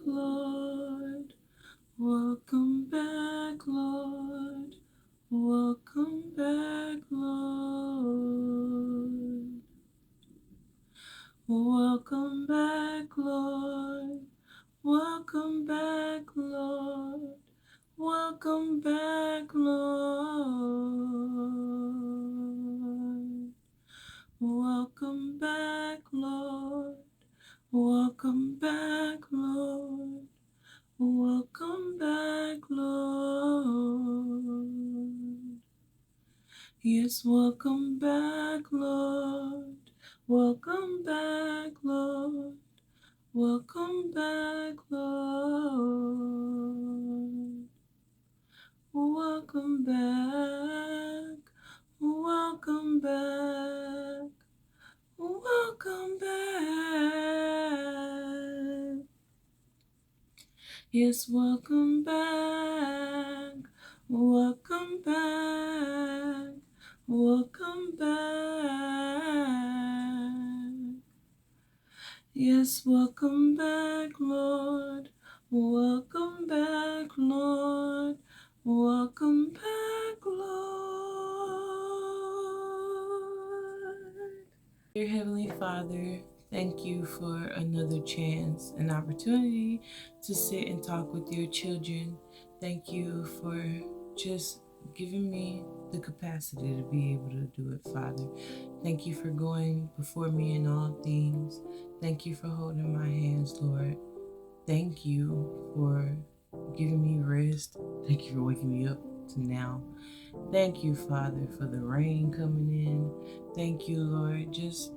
Lord. Welcome back, Lord. Welcome back, Lord. Welcome back, Lord. Welcome back, Lord. Welcome back, Lord. Welcome back, Lord. Welcome back, Lord. Welcome back, Lord. Yes, welcome back, Lord. Welcome back, Lord. Welcome back, Lord. Welcome back. Welcome back. Welcome back. Yes, welcome back. Welcome back. Welcome back. Yes, welcome back, Lord. Welcome back, Lord. Welcome back, Lord. Dear Heavenly Father, thank you for another chance, an opportunity to sit and talk with your children. Thank you for just giving me the capacity to be able to do it, Father. Thank you for going before me in all things. Thank you for holding my hands, Lord. Thank you for giving me rest. Thank you for waking me up to now. Thank you, Father, for the rain coming in. Thank you, Lord, just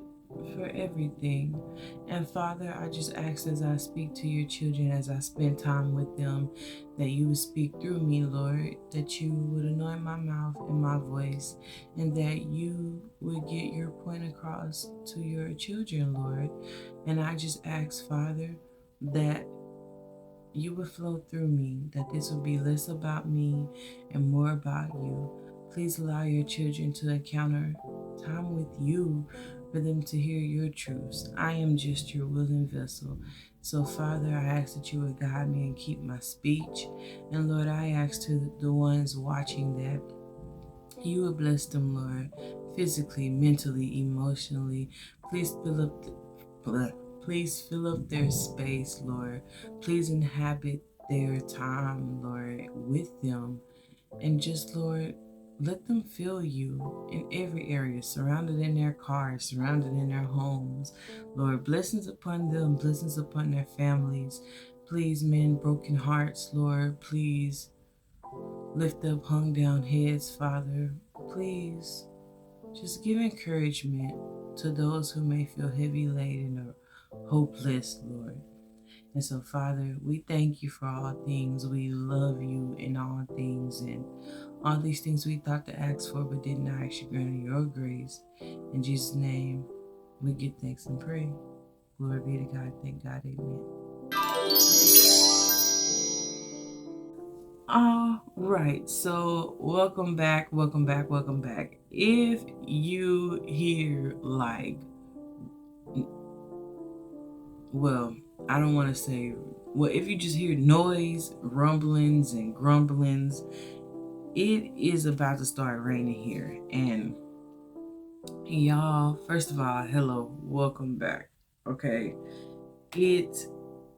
for everything. And Father, I just ask as I speak to your children, as I spend time with them, that you would speak through me, Lord, that you would anoint my mouth and my voice, and that you would get your point across to your children, Lord. And I just ask, Father, that you would flow through me, that this would be less about me and more about you. Please allow your children to encounter time with you for them to hear your truths. I am just your willing vessel. So, Father, I ask that you would guide me and keep my speech. And Lord, I ask to the ones watching that you would bless them, Lord, physically, mentally, emotionally. Please fill up their space, Lord. Please inhabit their time, Lord, with them. And just, Lord, let them feel you in every area, surrounded in their cars, surrounded in their homes. Lord, blessings upon them, blessings upon their families. Please mend broken hearts, Lord. Please lift up hung down heads, Father. Please just give encouragement to those who may feel heavy laden or hopeless, Lord. And so, Father, we thank you for all things. We love you in all things, and all these things we thought to ask for but didn't ask, you granted your grace. In Jesus' name, we give thanks and pray. Glory be to God. Thank God. Amen. All right, so welcome back. If you hear I don't want to say, if you just hear noise, rumblings, and grumblings, it is about to start raining here. And y'all, first of all, hello, welcome back. Okay, it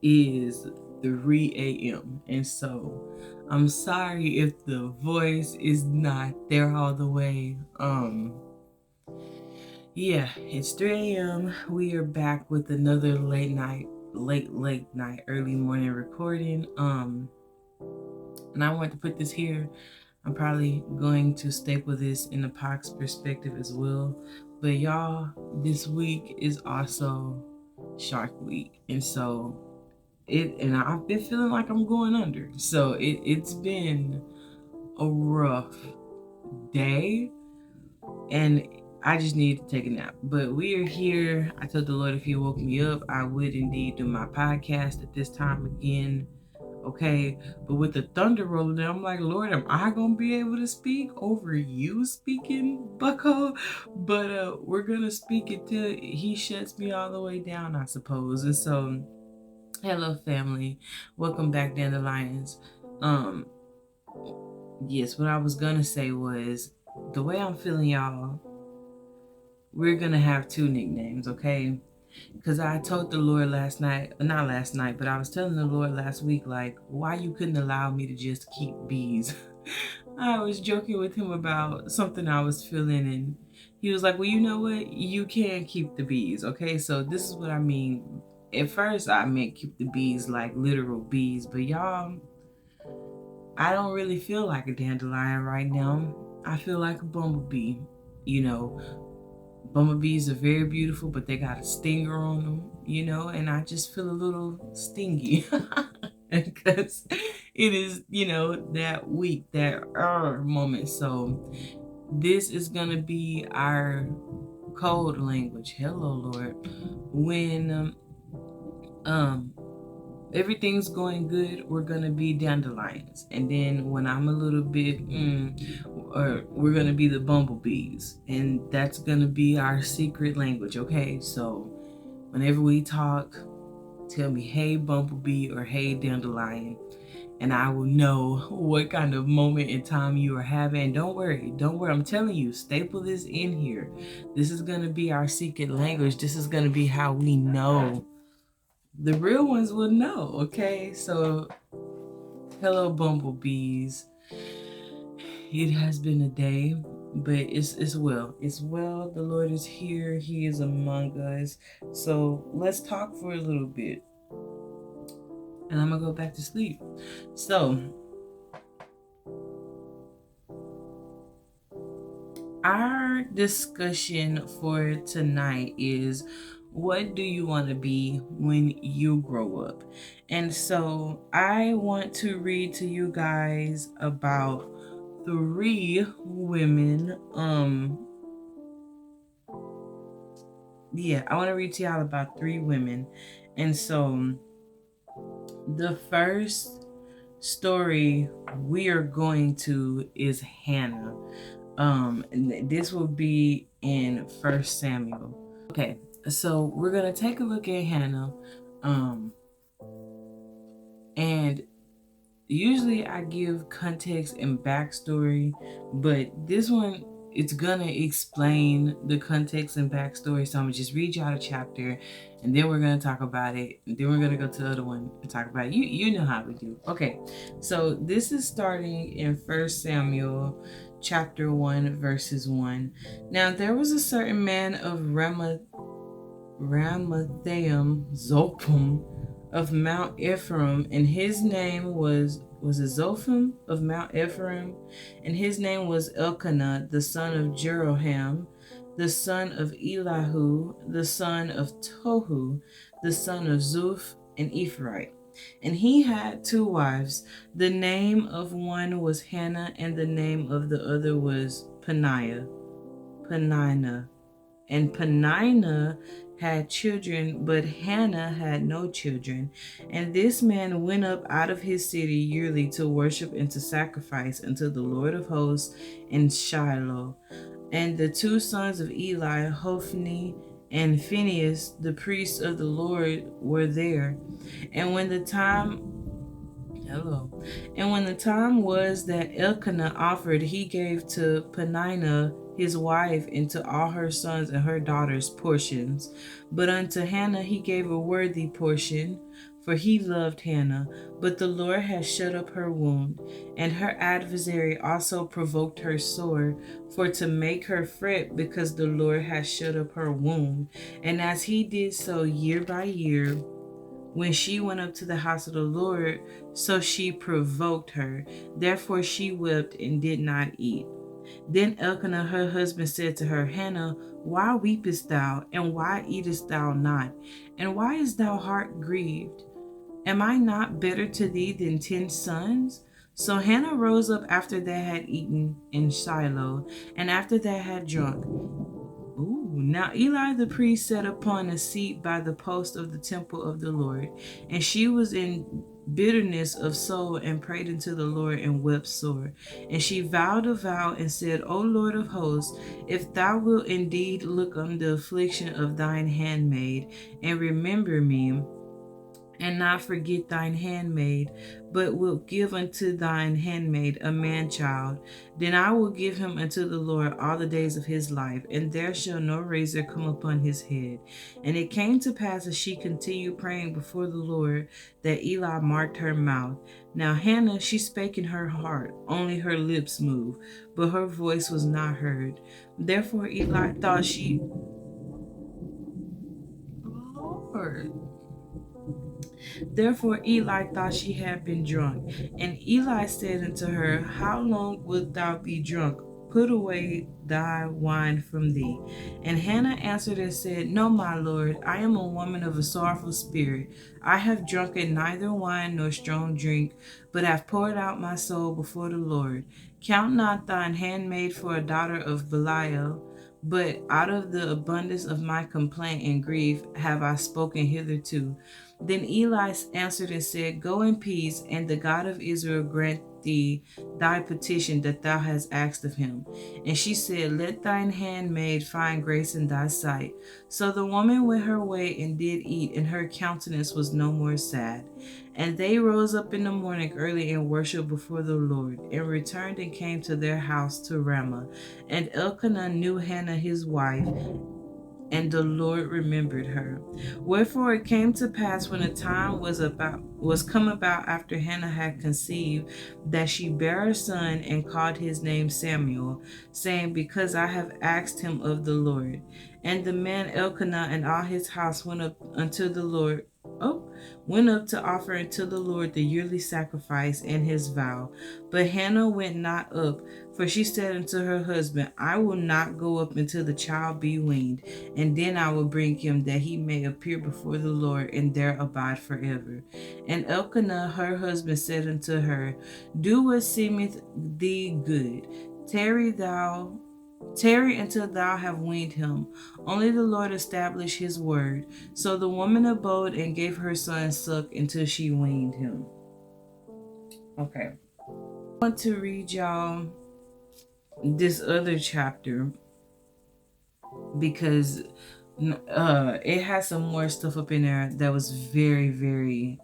is 3 a.m. and so I'm sorry if the voice is not there all the way. Yeah, it's 3 a.m. We are back with another late night, early morning recording. And I want to put this here. I'm probably going to staple this in the Pox perspective as well. But y'all, this week is also Shark Week. And so I've been feeling like I'm going under. So it's been a rough day. And I just need to take a nap. But we are here. I told the Lord if he woke me up, I would indeed do my podcast at this time again. Okay, but with the thunder rolling, I'm like, Lord, am I gonna be able to speak over you speaking, bucko? But we're gonna speak until he shuts me all the way down, I suppose. And so Hello, family. Welcome back, Dandelions. Um, yes, what I was gonna say was the way I'm feeling, y'all. We're gonna have two nicknames, okay? Because I told the Lord last night, not last night, but I was telling the Lord last week, like, why you couldn't allow me to just keep bees. I was joking with him about something I was feeling, and he was like, well, you know what? You can keep the bees, okay? So this is what I mean. At first, I meant keep the bees like literal bees, but y'all, I don't really feel like a dandelion right now. I feel like a bumblebee. You know, bumblebees are very beautiful, but they got a stinger on them, and I just feel a little stingy because it is, that week, that moment. So this is going to be our code language. Hello, Lord. When everything's going good, we're gonna be dandelions, and then when I'm a little bit or we're gonna be the bumblebees, and that's gonna be our secret language. Okay, so whenever we talk, tell me hey bumblebee or hey dandelion, and I will know what kind of moment in time you are having. And don't worry, I'm telling you, staple this in here. This is gonna be our secret language. This is gonna be how we know. The real ones will know, okay? So, hello, bumblebees. It has been a day, but it's well. It's well. The Lord is here. He is among us. So, let's talk for a little bit. And I'm going to go back to sleep. So, our discussion for tonight is, what do you want to be when you grow up? And so I want to read to you guys about 3 women. I want to read to y'all about 3 women. And so the first story we are going to is Hannah. This will be in 1 Samuel. Okay, so we're gonna take a look at Hannah. And usually I give context and backstory, but this one, it's gonna explain the context and backstory. So I'm gonna just read y'all the chapter, and then we're gonna talk about it, and then we're gonna go to the other one and talk about it. You know how we do. Okay, so this is starting in 1 Samuel chapter 1 verses 1. Now there was a certain man of Ramathaim Zophim of Mount Ephraim, and his name was it Zophim of Mount Ephraim, and his name was Elkanah, the son of Jeroham, the son of Elihu, the son of Tohu, the son of Zuph, an Ephraite. And he had 2 wives. The name of one was Hannah, and the name of the other was Peninnah. And Peninnah had children, but Hannah had no children. And this man went up out of his city yearly to worship and to sacrifice unto the Lord of hosts in Shiloh. And the 2 sons of Eli, Hophni and Phinehas, the priests of the Lord, were there. And when the time was that Elkanah offered, he gave to Peninnah his wife and to all her sons and her daughters portions. But unto Hannah he gave a worthy portion, for he loved Hannah. But the Lord has shut up her womb, and her adversary also provoked her sore, for to make her fret, because the Lord has shut up her womb. And as he did so year by year, when she went up to the house of the Lord, so she provoked her. Therefore she wept and did not eat. Then Elkanah her husband said to her, Hannah, why weepest thou, and why eatest thou not? And why is thou heart grieved? Am I not better to thee than 10 sons? So Hannah rose up after they had eaten in Shiloh, and after they had drunk. Now Eli the priest sat upon a seat by the post of the temple of the Lord, and she was in bitterness of soul and prayed unto the Lord and wept sore. And she vowed a vow and said, O Lord of hosts, if thou wilt indeed look on the affliction of thine handmaid and remember me, and not forget thine handmaid, but wilt give unto thine handmaid a man child, then I will give him unto the Lord all the days of his life, and there shall no razor come upon his head. And it came to pass, as she continued praying before the Lord, that Eli marked her mouth. Now Hannah, she spake in her heart, only her lips moved, but her voice was not heard. Therefore Eli thought she... Lord. Therefore Eli thought she had been drunk. And Eli said unto her, How long wilt thou be drunk? Put away thy wine from thee. And Hannah answered and said, No, my Lord, I am a woman of a sorrowful spirit. I have drunken neither wine nor strong drink, but have poured out my soul before the Lord. Count not thine handmaid for a daughter of Belial, but out of the abundance of my complaint and grief have I spoken hitherto. Then Eli answered and said, Go in peace, and the God of Israel grant thee thy petition that thou hast asked of him. And she said, Let thine handmaid find grace in thy sight. So the woman went her way and did eat, and her countenance was no more sad. And they rose up in the morning early and worshipped before the Lord, and returned and came to their house to Ramah. And Elkanah knew Hannah his wife, and the Lord remembered her. Wherefore it came to pass, when the time was come about after Hannah had conceived, that she bare a son, and called his name Samuel, saying, Because I have asked him of the Lord. And the man Elkanah and all his house went up unto the Lord. Went up to offer unto the Lord the yearly sacrifice and his vow. But Hannah went not up, for she said unto her husband, I will not go up until the child be weaned, and then I will bring him, that he may appear before the Lord, and there abide forever. And Elkanah her husband said unto her, Do what seemeth thee good. Tarry until thou have weaned him. Only the Lord established his word. So the woman abode and gave her son suck until she weaned him. Okay. I want to read y'all this other chapter because it has some more stuff up in there that was very, very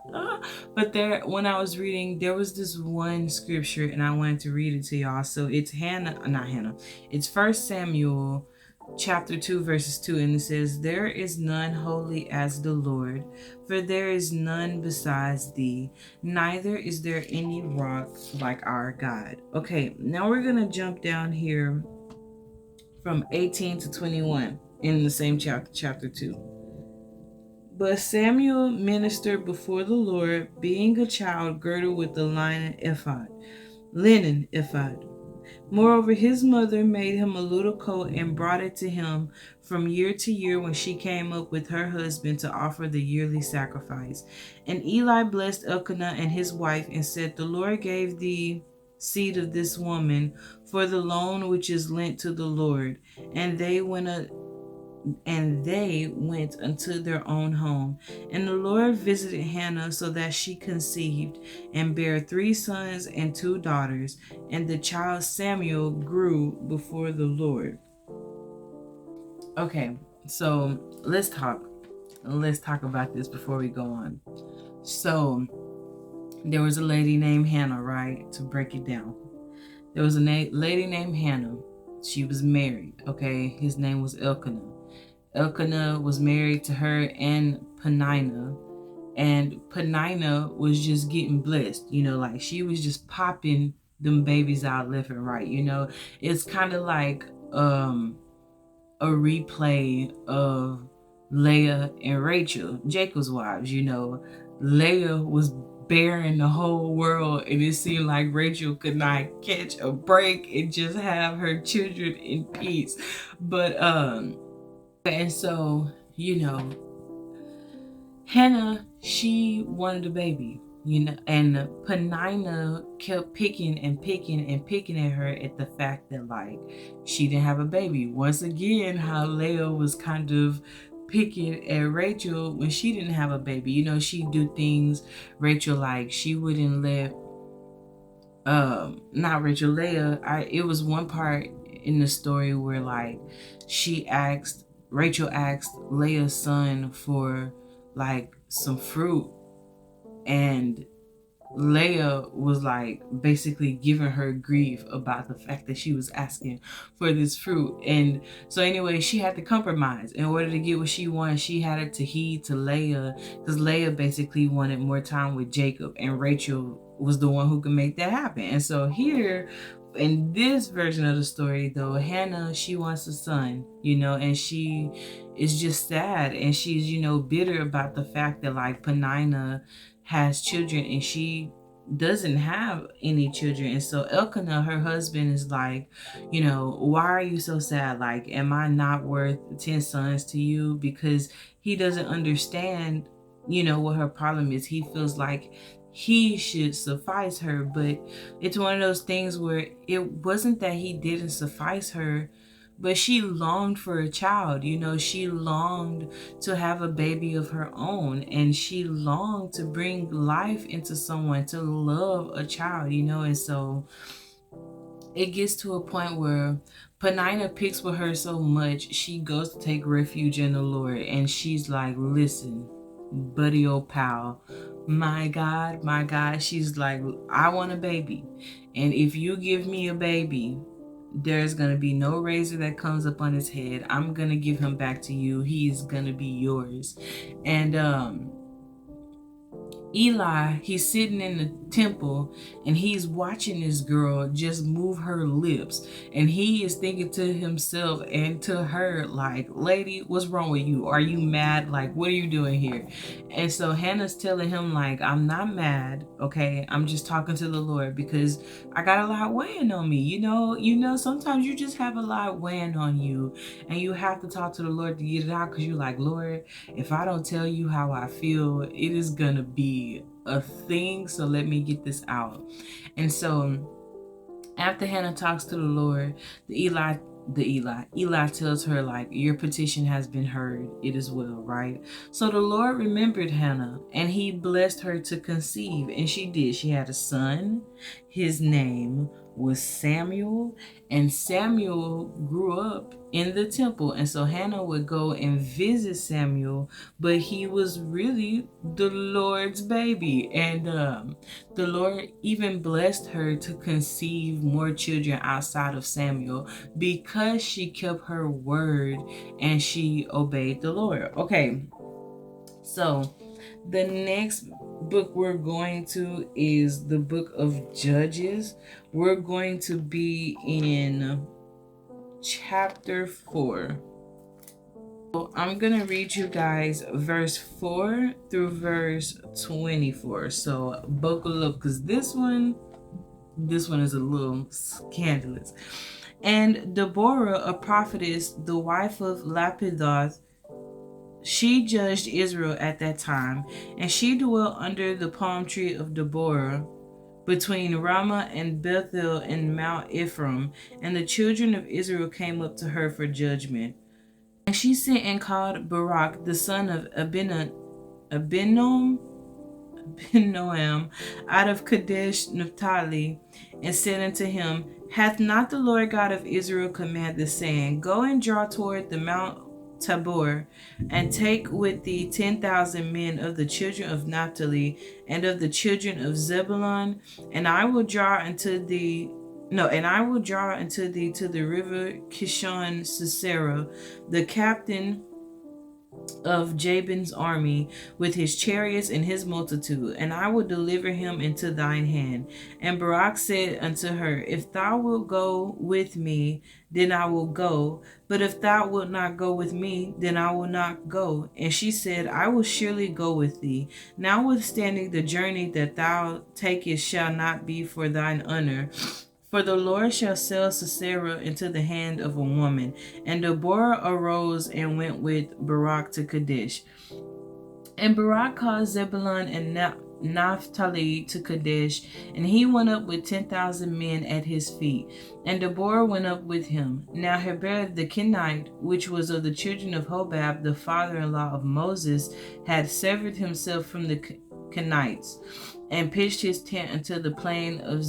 but there, when I was reading, there was this one scripture and I wanted to read it to y'all. So it's it's 1 Samuel chapter 2 verses 2, and it says, There is none holy as the Lord, for there is none besides thee, neither is there any rock like our God. Okay, now we're gonna jump down here from 18 to 21 in the same chapter 2. But Samuel ministered before the Lord, being a child girded with the linen ephod. Moreover, his mother made him a little coat and brought it to him from year to year when she came up with her husband to offer the yearly sacrifice. And Eli blessed Elkanah and his wife and said, The Lord gave the seed of this woman for the loan which is lent to the Lord. And they went unto their own home. And the Lord visited Hannah so that she conceived and bare 3 sons and 2 daughters. And the child Samuel grew before the Lord. Okay, so let's talk about this before we go on. So there was a lady named Hannah, right? To break it down, there was a lady named Hannah. She was married. Okay, his name was Elkanah. Elkanah was married to her and Peninnah, and Peninnah was just getting blessed, like she was just popping them babies out left and right. It's kind of like a replay of Leah and Rachel, Jacob's wives. Leah was bearing the whole world, and it seemed like Rachel could not catch a break and just have her children in peace. But and so, Hannah, she wanted a baby, and Peninnah kept picking at her at the fact that, like, she didn't have a baby. Once again, how Leah was kind of picking at Rachel when she didn't have a baby. She'd do things, Rachel, like, she wouldn't let, not Rachel, Leah, it was one part in the story where, like, Rachel asked Leah's son for, like, some fruit, and Leah was like basically giving her grief about the fact that she was asking for this fruit. And so anyway, she had to compromise in order to get what she wanted. She had to heed to Leah, because Leah basically wanted more time with Jacob, and Rachel was the one who could make that happen. And so here in this version of the story though, Hannah, she wants a son, and she is just sad, and she's bitter about the fact that like Peninnah has children and she doesn't have any children. And so Elkanah, her husband, is like, why are you so sad? Like, am I not worth 10 sons to you? Because he doesn't understand, what her problem is. He feels like he should suffice her, but it's one of those things where it wasn't that he didn't suffice her, but she longed for a child. She longed to have a baby of her own, and she longed to bring life into someone, to love a child, and so it gets to a point where Peninnah picks with her so much, she goes to take refuge in the Lord, and she's like, listen, buddy old pal, my God, she's like, I want a baby, and if you give me a baby, there's going to be no razor that comes up on his head. I'm going to give him back to you. He's going to be yours. And Eli, he's sitting in the temple and he's watching this girl just move her lips, and he is thinking to himself and to her like, lady, what's wrong with you? Are you mad? Like, what are you doing here? And so Hannah's telling him like, I'm not mad, okay? I'm just talking to the Lord because I got a lot weighing on me. Sometimes you just have a lot weighing on you, and you have to talk to the Lord to get it out, because you're like, Lord, if I don't tell you how I feel, it is gonna be a thing, so let me get this out. And so after Hannah talks to the Lord, Eli tells her like, your petition has been heard, it is well, right? So the Lord remembered Hannah, and he blessed her to conceive, and she did. She had a son. His name was Samuel, and Samuel grew up in the temple. And so Hannah would go and visit Samuel, but he was really the Lord's baby. And the Lord even blessed her to conceive more children outside of Samuel, because she kept her word and she obeyed the Lord. Okay, so the next book we're going to is the book of Judges. We're going to be in chapter 4. So I'm going to read you guys verse 4 through verse 24. So buckle up, because this one is a little scandalous. And Deborah, a prophetess, the wife of Lapidoth, she judged Israel at that time, and she dwelt under the palm tree of Deborah between Ramah and Bethel and Mount Ephraim, and the children of Israel came up to her for judgment. And she sent and called Barak, the son of Abinoam, out of Kadesh Naphtali, and said unto him, hath not the Lord God of Israel commanded, saying, go and draw toward the Mount Tabor, and take with thee 10,000 men of the children of Naphtali and of the children of Zebulun, and I will draw unto thee to the river Kishon Sisera, the captain of Jabin's army, with his chariots and his multitude, and I will deliver him into thine hand. And Barak said unto her, if thou wilt go with me, then I will go, but if thou wilt not go with me, then I will not go. And she said, I will surely go with thee, notwithstanding the journey that thou takest shall not be for thine honor, for the Lord shall sell Sisera into the hand of a woman. And Deborah arose and went with Barak to Kadesh. And Barak called Zebulun and Naphtali to Kadesh, and he went up with 10,000 men at his feet. And Deborah went up with him. Now Heber the Kenite, which was of the children of Hobab, the father-in-law of Moses, had severed himself from the Kenites, and pitched his tent unto the plain of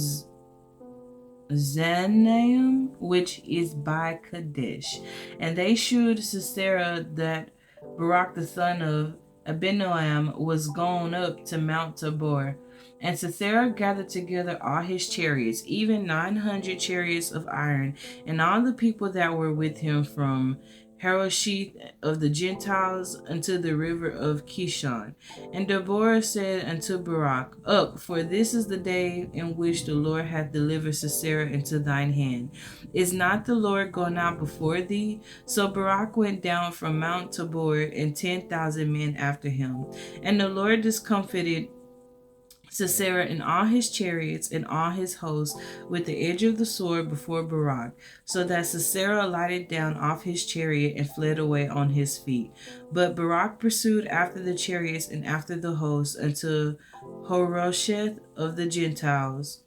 Zanaim, which is by Kadesh. And they shewed Sisera that Barak the son of Abinoam was gone up to Mount Tabor. And Sisera gathered together all his chariots, even 900 chariots of iron, and all the people that were with him from Harosheth of the Gentiles unto the river of Kishon. And Deborah said unto Barak, Up, for this is the day in which the Lord hath delivered Sisera into thine hand. Is not the Lord gone out before thee? So Barak went down from Mount Tabor, and 10,000 men after him. And the Lord discomfited Sisera and all his chariots and all his hosts with the edge of the sword before Barak, so that Sisera lighted down off his chariot and fled away on his feet. But Barak pursued after the chariots and after the hosts unto Harosheth of the Gentiles.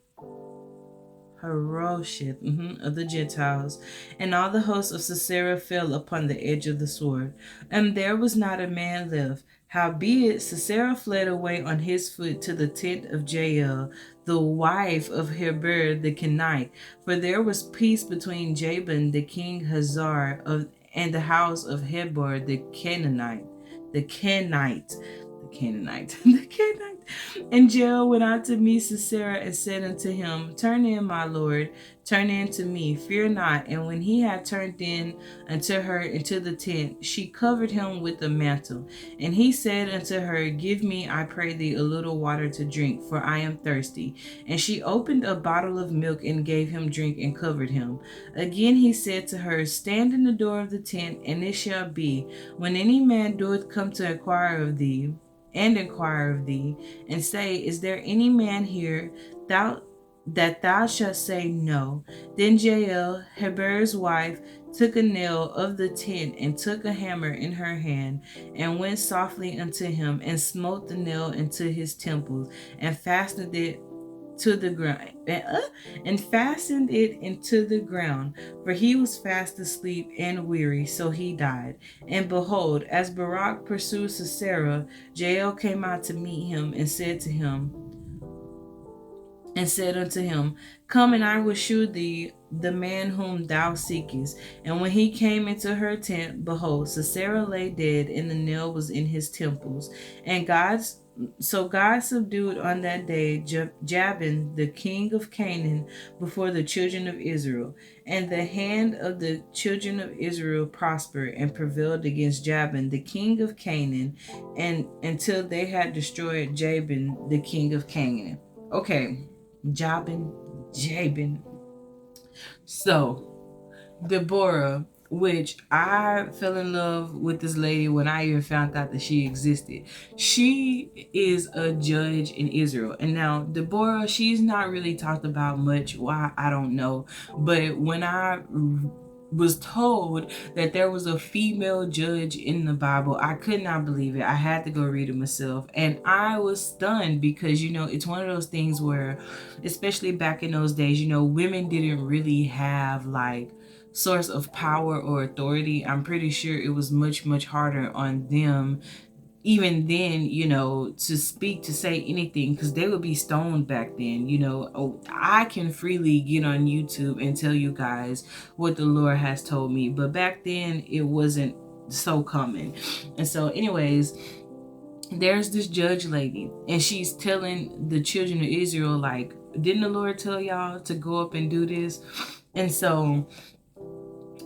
Of the Gentiles, and all the hosts of Sisera fell upon the edge of the sword, and there was not a man left. Howbeit Sisera fled away on his foot to the tent of Jael, the wife of Heber the Kenite, for there was peace between Jabin the king Hazar and the house of Heber the Canaanite. And Jael went out to meet Sisera and said unto him, Turn in, my lord, turn in to me, fear not. And when he had turned in unto her into the tent, she covered him with a mantle. And he said unto her, Give me, I pray thee, a little water to drink, for I am thirsty. And she opened a bottle of milk and gave him drink and covered him. Again he said to her, Stand in the door of the tent, and it shall be, when any man doeth come to inquire of thee, and say, Is there any man here that thou shalt say no? Then Jael, Heber's wife, took a nail of the tent and took a hammer in her hand, and went softly unto him, and smote the nail into his temples, and fastened it to the ground, fastened it into the ground, for he was fast asleep and weary, so he died. And behold, as Barak pursued Sisera, Jael came out to meet him, and said unto him, Come, and I will shew thee the man whom thou seekest. And when he came into her tent, behold, Sisera lay dead, and the nail was in his temples. And God subdued on that day Jabin, the king of Canaan, before the children of Israel. And the hand of the children of Israel prospered and prevailed against Jabin, the king of Canaan, and until they had destroyed Jabin, the king of Canaan. Okay, Jabin. So, Deborah, which I fell in love with this lady when I even found out that she existed. She is a judge in Israel. And now, Deborah, she's not really talked about much. Why? I don't know. But when I was told that there was a female judge in the Bible, I could not believe it. I had to go read it myself, and I was stunned because it's one of those things where, especially back in those days, women didn't really have like source of power or authority. I'm pretty sure it was much harder on them even then, to speak, to say anything, because they would be stoned back then. I can freely get on YouTube and tell you guys what the Lord has told me, but back then it wasn't so common. And so anyways, there's this judge lady, and she's telling the children of Israel, like, didn't the Lord tell y'all to go up and do this? And so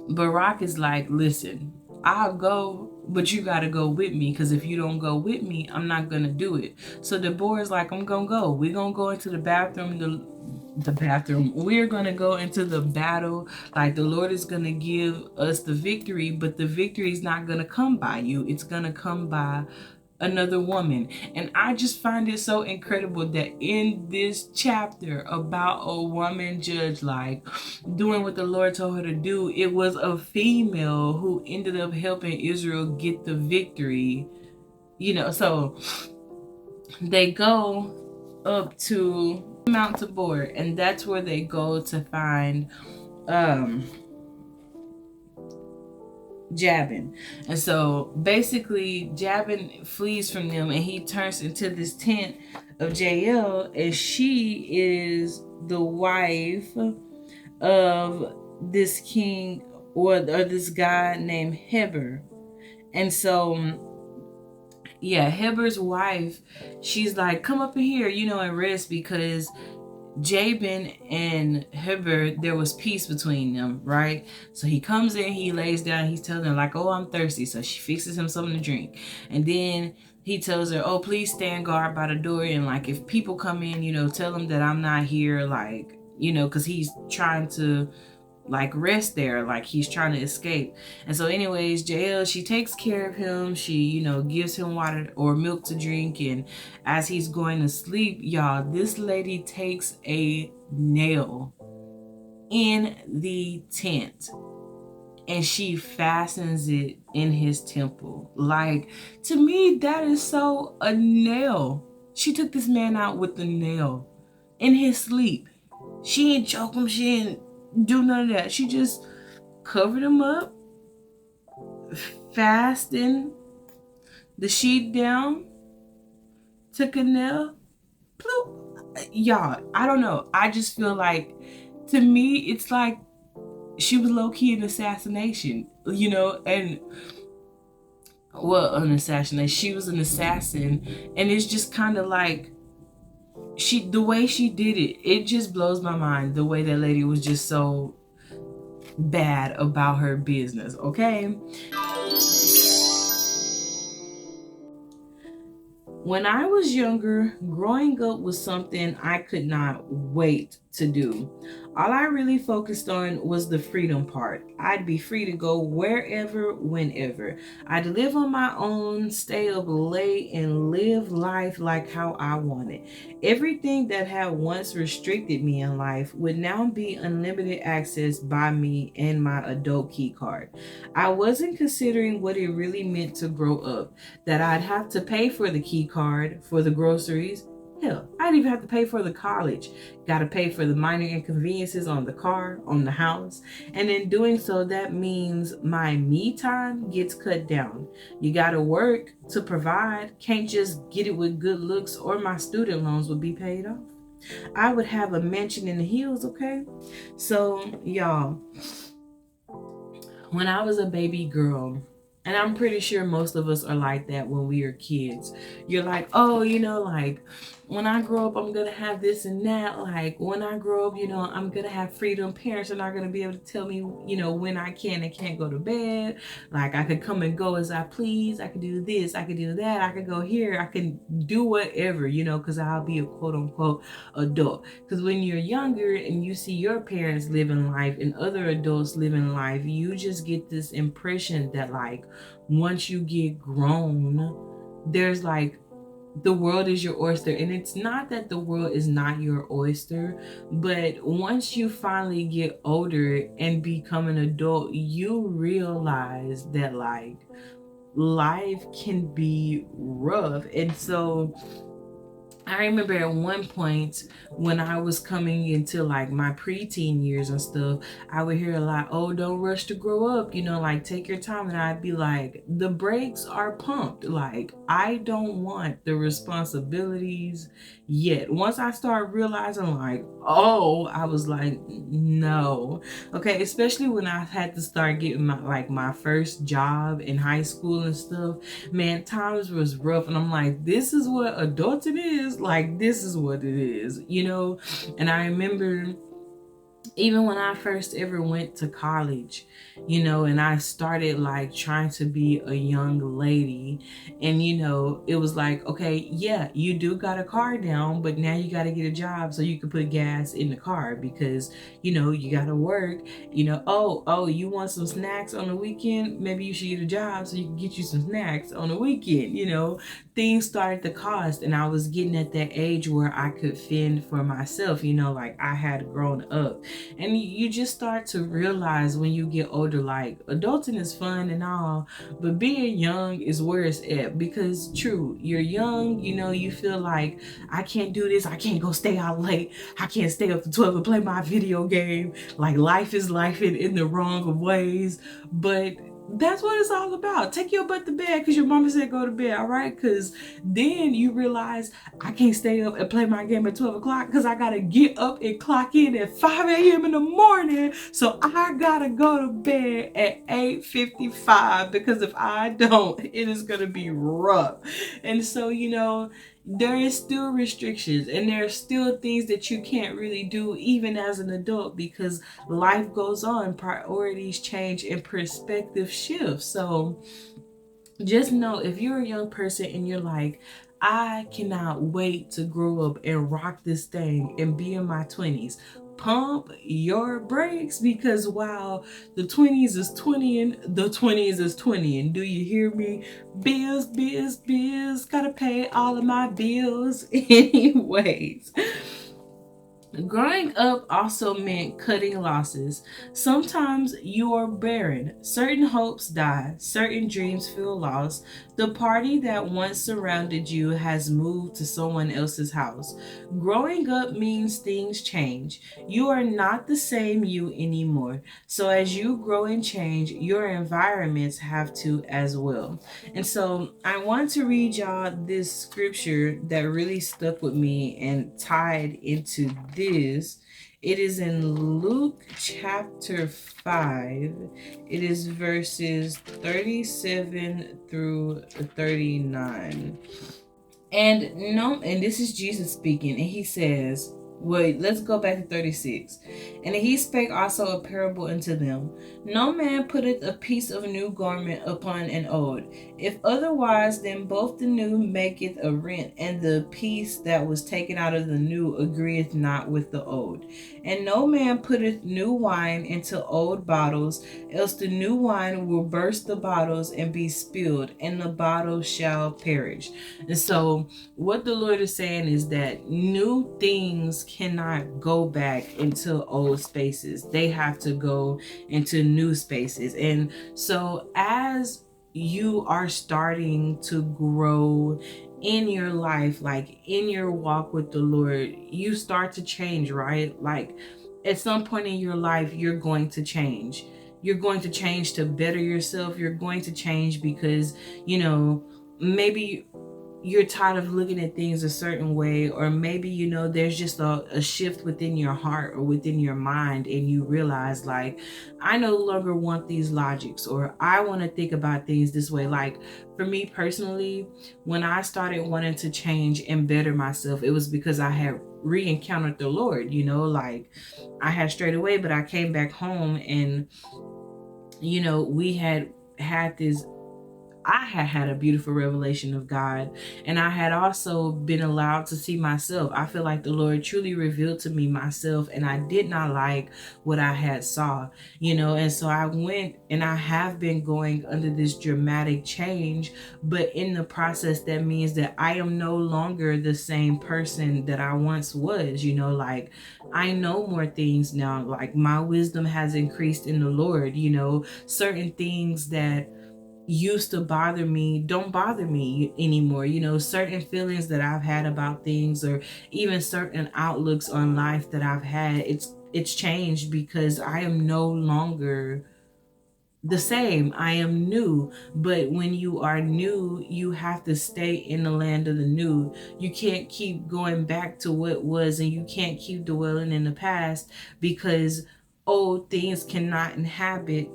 Barak is like, listen, I'll go, but you got to go with me, because if you don't go with me, I'm not going to do it. So Deborah's like, I'm going to go. We're going to go into the bathroom, we're going to go into the battle. Like, the Lord is going to give us the victory, but the victory is not going to come by you. It's going to come by another woman. And I just find it so incredible that in this chapter about a woman judge, like, doing what the Lord told her to do, it was a female who ended up helping Israel get the victory. So they go up to Mount Tabor, and that's where they go to find Jabin. And so basically Jabin flees from them, and he turns into this tent of Jael, and she is the wife of this king or this guy named Heber. And so yeah, Heber's wife, she's like, come up in here, you know, and rest, because Jabin and Heber, there was peace between them, right? So he comes in, he lays down, he's telling her like, oh, I'm thirsty. So she fixes him something to drink. And then he tells her, oh, please stand guard by the door. And like, if people come in, you know, tell them that I'm not here, like, you know, because he's trying to like rest there, like he's trying to escape. And so anyways, Jael, she takes care of him. She, you know, gives him water or milk to drink. And as he's going to sleep, y'all, this lady takes a nail in the tent and she fastens it in his temple. Like, to me, that is so a nail. She took this man out with the nail in his sleep. She ain't choke him, she ain't do none of that. She just covered him up, fastened the sheet down, took a nail, bloop. Y'all, I don't know. I just feel like, to me, it's like she was low-key an assassination, you know, and well, an assassination. She was an assassin, and it's just kind of like the way she did it, it just blows my mind. The way that lady was just so bad about her business, okay? When I was younger, growing up was something I could not wait to do. All I really focused on was the freedom part. I'd be free to go wherever, whenever. I'd live on my own, stay up late, and live life like how I wanted. Everything that had once restricted me in life would now be unlimited access by me and my adult key card. I wasn't considering what it really meant to grow up, that I'd have to pay for the key card, for the groceries. Hell, I'd even have to pay for the college. Got to pay for the minor inconveniences on the car, on the house. And in doing so, that means my me time gets cut down. You got to work to provide. Can't just get it with good looks or my student loans would be paid off. I would have a mansion in the hills, okay? So, y'all, when I was a baby girl, and I'm pretty sure most of us are like that when we are kids. You're like, oh, you know, like, when I grow up, I'm going to have this and that. Like, when I grow up, you know, I'm going to have freedom. Parents are not going to be able to tell me, you know, when I can and can't go to bed. Like, I could come and go as I please. I could do this. I could do that. I could go here. I can do whatever, you know, because I'll be a quote unquote adult. Because when you're younger and you see your parents living life and other adults living life, you just get this impression that, like, once you get grown, there's like, the world is your oyster. And it's not that the world is not your oyster, but once you finally get older and become an adult, you realize that like life can be rough. And so I remember at one point when I was coming into like my preteen years and stuff, I would hear a lot, oh, don't rush to grow up, you know, like take your time. And I'd be like, the brakes are pumped. Like, I don't want the responsibilities yet. Once I started realizing like, oh, I was like, no. Okay, especially when I had to start getting my first job in high school and stuff. Man, times was rough. And I'm like, this is what adulting is. Like, this is what it is, you know? And I remember even when I first ever went to college, you know, and I started like trying to be a young lady, and you know, it was like, okay, yeah, you do got a car now, but now you got to get a job so you can put gas in the car because, you know, you got to work, you know, oh, you want some snacks on the weekend? Maybe you should get a job so you can get you some snacks on the weekend, you know? Things started to cost, and I was getting at that age where I could fend for myself, you know, like I had grown up. And you just start to realize when you get older, like adulting is fun and all, but being young is where it's at. Because true, you're young, you know, you feel like I can't do this, I can't go stay out late, I can't stay up to 12 and play my video game. Like life is life in the wrong ways. But That's what it's all about. Take your butt to bed because your mama said go to bed, all right? Because then you realize I can't stay up and play my game at 12 o'clock because I got to get up and clock in at 5 a.m. in the morning. So I got to go to bed at 8:55 because if I don't, it is going to be rough. And so, you know, there is still restrictions and there are still things that you can't really do even as an adult because life goes on, priorities change, and perspective shifts. So just know if you're a young person and you're like, I cannot wait to grow up and rock this thing and be in my 20s. Pump your brakes because while the 20s is 20 and the 20s is 20 and do you hear me? Bills, bills, bills, gotta pay all of my bills anyways. Growing up also meant cutting losses. Sometimes you are barren. Certain hopes die. Certain dreams feel lost. The party that once surrounded you has moved to someone else's house. Growing up means things change. You are not the same you anymore. So as you grow and change, your environments have to as well. And so I want to read y'all this scripture that really stuck with me and tied into this. It is in Luke chapter 5. It is verses 37 through 39. And this is Jesus speaking, and he says, wait, let's go back to 36. And he spake also a parable unto them. No man putteth a piece of new garment upon an old. If otherwise, then both the new maketh a rent, and the piece that was taken out of the new agreeth not with the old. And no man putteth new wine into old bottles, else the new wine will burst the bottles and be spilled, and the bottles shall perish. And so what the Lord is saying is that new things cannot go back into old spaces. They have to go into new spaces. And so as you are starting to grow in your life, like in your walk with the Lord, you start to change, right? Like at some point in your life, you're going to change. You're going to change to better yourself. You're going to change because, you know, maybe you're tired of looking at things a certain way, or maybe, you know, there's just a shift within your heart or within your mind, and you realize, like, I no longer want these logics, or I want to think about things this way. Like, for me personally, when I started wanting to change and better myself, it was because I had re-encountered the Lord, you know, like I had strayed away, but I came back home and, you know, we had this, I had had a beautiful revelation of God, and I had also been allowed to see myself. I feel like the Lord truly revealed to me myself, and I did not like what I had saw, you know, and so I went, and I have been going under this dramatic change, but in the process, that means that I am no longer the same person that I once was, you know, like I know more things now, like my wisdom has increased in the Lord, you know, certain things that used to bother me don't bother me anymore, you know, certain feelings that I've had about things, or even certain outlooks on life that I've had, it's changed because I am no longer the same. I am new. But when you are new, you have to stay in the land of the new. You can't keep going back to what was, and you can't keep dwelling in the past, because old things cannot inhabit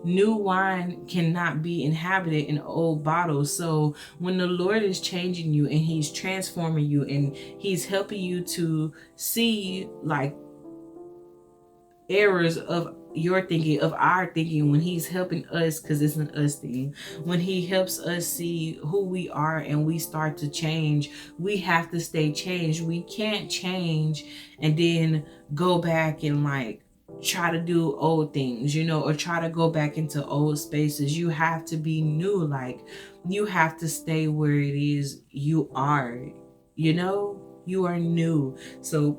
new wine cannot be inhabited in old bottles. So when the Lord is changing you and he's transforming you and he's helping you to see like errors of your thinking, of our thinking, when he's helping us, because it's an us thing, when he helps us see who we are and we start to change, we have to stay changed. We can't change and then go back and like try to do old things, you know, or try to go back into old spaces. You have to be new. Like you have to stay where it is you are, you know, you are new. So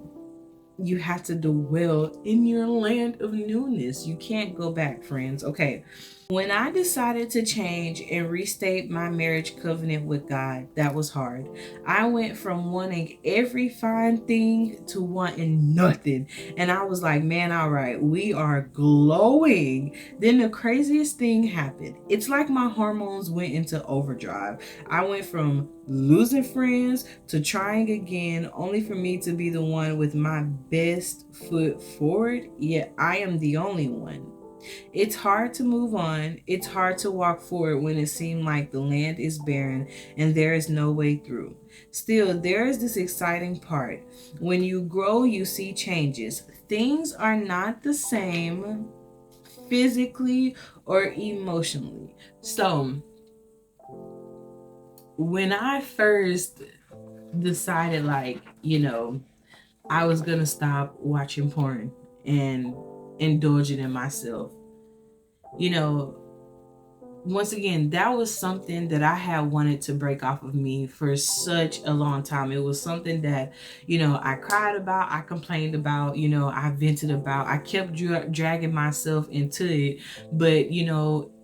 you have to dwell in your land of newness. You can't go back, friends. Okay. When I decided to change and restate my marriage covenant with God, that was hard. I went from wanting every fine thing to wanting nothing. And I was like, man, all right, we are glowing. Then the craziest thing happened. It's like my hormones went into overdrive. I went from losing friends to trying again, only for me to be the one with my best foot forward. Yet I am the only one. It's hard to move on. It's hard to walk forward when it seems like the land is barren and there is no way through. Still, there is this exciting part. When you grow, you see changes. Things are not the same physically or emotionally. So, when I first decided, like, I was gonna stop watching porn and indulging in myself, once again, that was something that I had wanted to break off of me for such a long time. It was something that, I cried about, I complained about, I vented about, I kept dragging myself into it. But,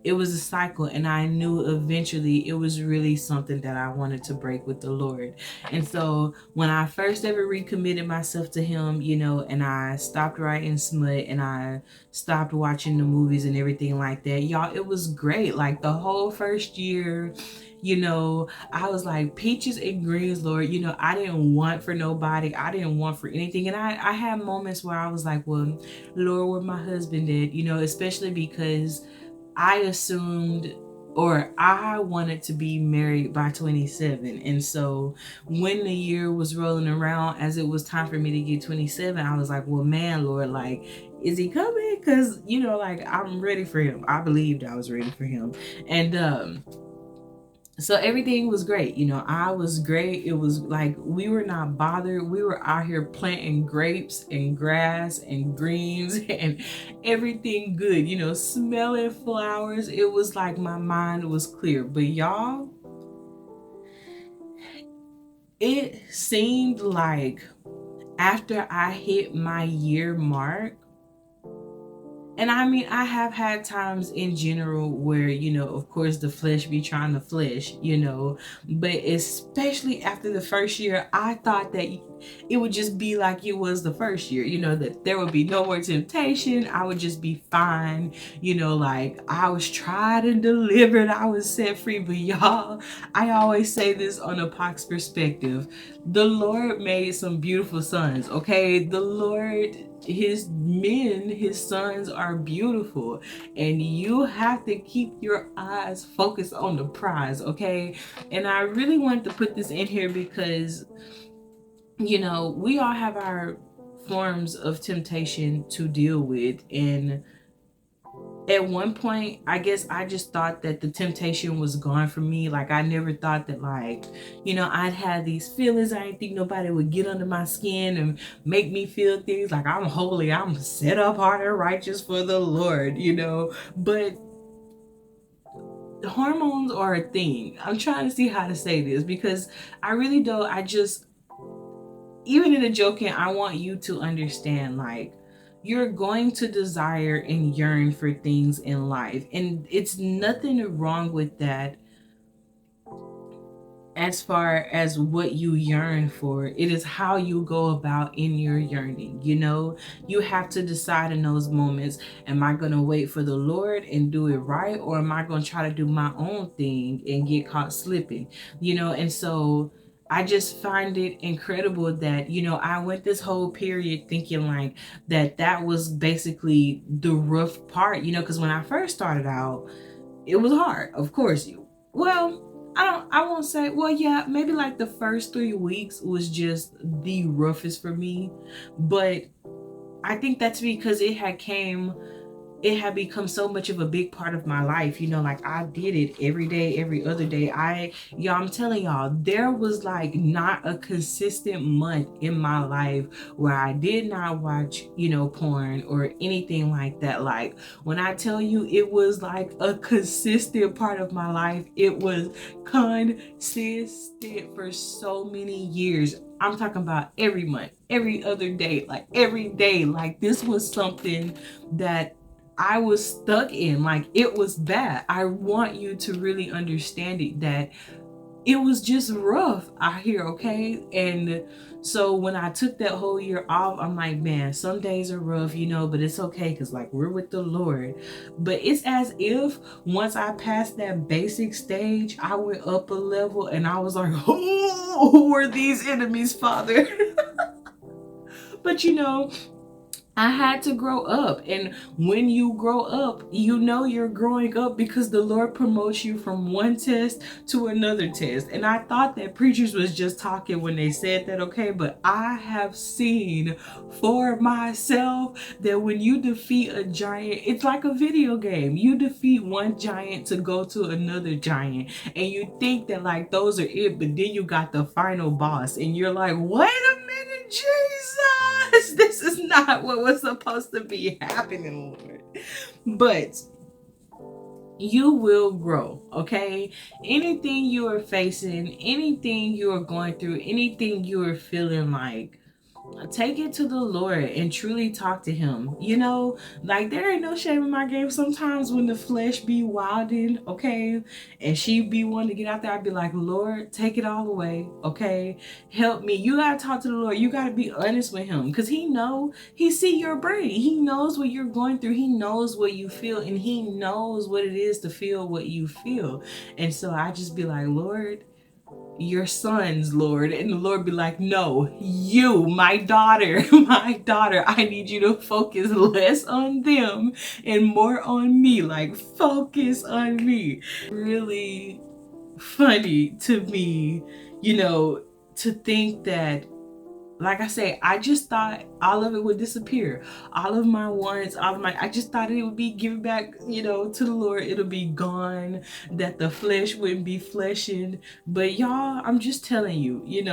it was a cycle, and I knew eventually it was really something that I wanted to break with the Lord. And so when I first ever recommitted myself to Him, and I stopped writing smut and I stopped watching the movies and everything like that, y'all, it was great. Like the whole first year, I was like, peaches and greens, Lord. I didn't want for nobody. I didn't want for anything. And I had moments where I was like, well, Lord, where my husband did, especially because I assumed, or I wanted to be married by 27. And so when the year was rolling around, as it was time for me to get 27, I was like, well, man, Lord, like, is he coming? Because, like, I'm ready for him. I believed I was ready for him. And so everything was great. I was great. It was like we were not bothered. We were out here planting grapes and grass and greens and everything good, smelling flowers. It was like my mind was clear. But y'all, it seemed like after I hit my year mark, and I mean, I have had times in general where, of course, the flesh be trying to flesh, but especially after the first year, I thought that it would just be like it was the first year, that there would be no more temptation. I would just be fine, like I was tried and delivered. I was set free. But y'all, I always say this on a Pox perspective. The Lord made some beautiful sons, okay? The Lord, his men, his sons are beautiful, and you have to keep your eyes focused on the prize, okay? And I really wanted to put this in here because, we all have our forms of temptation to deal with. And at one point, I guess I just thought that the temptation was gone from me. Like, I never thought that, like, I'd have these feelings. I didn't think nobody would get under my skin and make me feel things like I'm holy, I'm set apart and righteous for the Lord, But hormones are a thing. I'm trying to see how to say this because I really don't. Even in the joking, I want you to understand, like, you're going to desire and yearn for things in life, and it's nothing wrong with that. As far as what you yearn for, it is how you go about in your yearning. You have to decide in those moments, am I going to wait for the Lord and do it right, or am I going to try to do my own thing and get caught slipping? And so I just find it incredible that, I went this whole period thinking like that was basically the rough part, because when I first started out, it was hard, of course. I won't say, well, yeah, maybe like the first 3 weeks was just the roughest for me. But I think that's because it had become so much of a big part of my life. Like I did it every day, every other day. I'm telling y'all, there was like not a consistent month in my life where I did not watch, porn or anything like that. Like when I tell you it was like a consistent part of my life, it was consistent for so many years. I'm talking about every month, every other day, like every day. Like this was something that I was stuck in. Like it was bad. I want you to really understand it, that it was just rough out here, okay? And so when I took that whole year off, I'm like, man, some days are rough, but it's okay because like we're with the Lord. But it's as if once I passed that basic stage, I went up a level and I was like, oh, who are these enemies, Father? But I had to grow up, and when you grow up, you're growing up because the Lord promotes you from one test to another test. And I thought that preachers was just talking when they said that, okay? But I have seen for myself that when you defeat a giant, it's like a video game. You defeat one giant to go to another giant, and you think that like those are it, but then you got the final boss, and you're like, wait a minute, Jesus, this is not what was supposed to be happening, Lord. But you will grow, okay? Anything you are facing, anything you are going through, anything you are feeling like, take it to the Lord and truly talk to him. Like there ain't no shame in my game. Sometimes when the flesh be wilding, okay, and she be wanting to get out there, I'd be like, Lord, take it all away, okay? Help me. You gotta talk to the Lord. You gotta be honest with him, because he see your brain. He knows what you're going through. He knows what you feel, and he knows what it is to feel what you feel. And so I just be like, Lord, your sons, Lord. And the Lord be like, no, you, my daughter, I need you to focus less on them and more on me. Like, focus on me. Really funny to me, to think that, like I say, I just thought all of it would disappear. All of my wants, I just thought it would be given back, to the Lord. It'll be gone, that the flesh wouldn't be fleshing. But y'all, I'm just telling you, in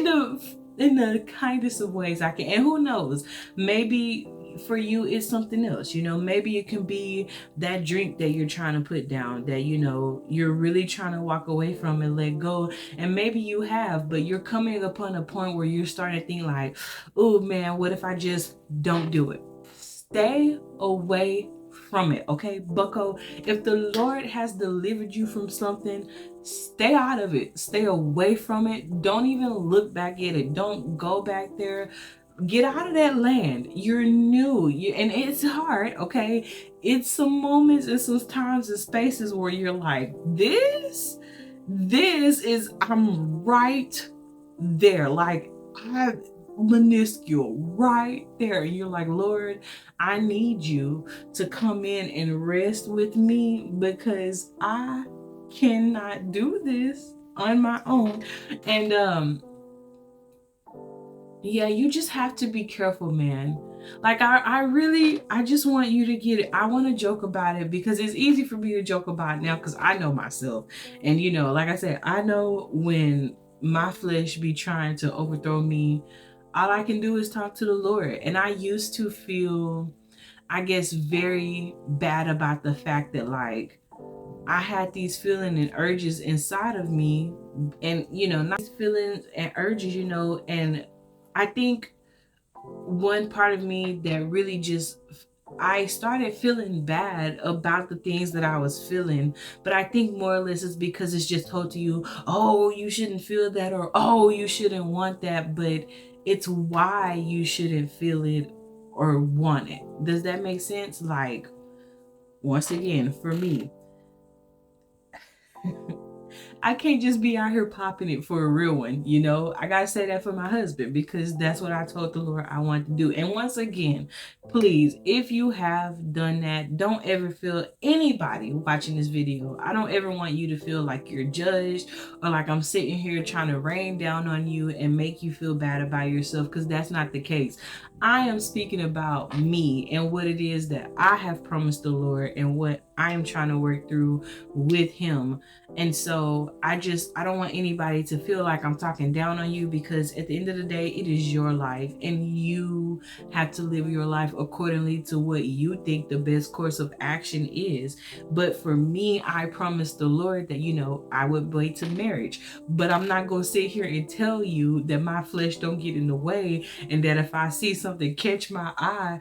the kindest of ways I can. And who knows, maybe for you it's something else. Maybe it can be that drink that you're trying to put down, that you're really trying to walk away from and let go. And maybe you have, but you're coming upon a point where you're starting to think like, oh man, what if I just don't do it? Stay away from it, okay, bucko? If the Lord has delivered you from something, stay out of it. Stay away from it. Don't even look back at it. Don't go back there. Get out of that land. You're new, and it's hard, okay? It's some moments and some times and spaces where you're like, this is, I'm right there. Like, I'm minuscule right there. And you're like, Lord, I need you to come in and rest with me, because I cannot do this on my own. And yeah, you just have to be careful, man. Like I just want you to get it. I want to joke about it because it's easy for me to joke about it now, because I know myself. And like I said, I know when my flesh be trying to overthrow me, all I can do is talk to the Lord. And I used to feel, I guess, very bad about the fact that like I had these feelings and urges inside of me, and not feelings and urges, and I think one part of me that really just, I started feeling bad about the things that I was feeling. But I think more or less it's because it's just told to you, oh, you shouldn't feel that, or oh, you shouldn't want that. But it's why you shouldn't feel it or want it. Does that make sense? Like, once again, for me, I can't just be out here popping it for a real one, I gotta say that for my husband, because that's what I told the Lord I want to do. And once again, please, if you have done that, don't ever feel, anybody watching this video, I don't ever want you to feel like you're judged, or like I'm sitting here trying to rain down on you and make you feel bad about yourself, because that's not the case. I am speaking about me and what it is that I have promised the Lord and what I am trying to work through with him. And so I don't want anybody to feel like I'm talking down on you, because at the end of the day, it is your life and you have to live your life accordingly to what you think the best course of action is. But for me, I promised the Lord that, I would wait to marriage. But I'm not going to sit here and tell you that my flesh don't get in the way, and that if I see something catch my eye,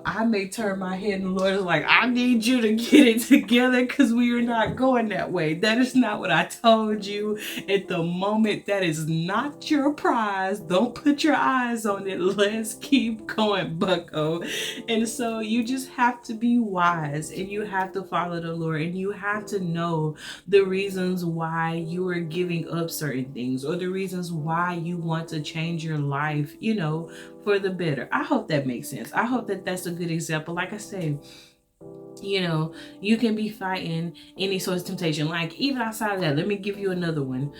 I may turn my head and the Lord is like, I need you to get it together, because we are not going that way. That is not what I told you at the moment. That is not your prize. Don't put your eyes on it. Let's keep going, bucko. And so you just have to be wise, and you have to follow the Lord, and you have to know the reasons why you are giving up certain things, or the reasons why you want to change your life, for the better. I hope that makes sense. I hope that that's a good example. Like I said, you can be fighting any sort of temptation. Like, even outside of that, let me give you another one.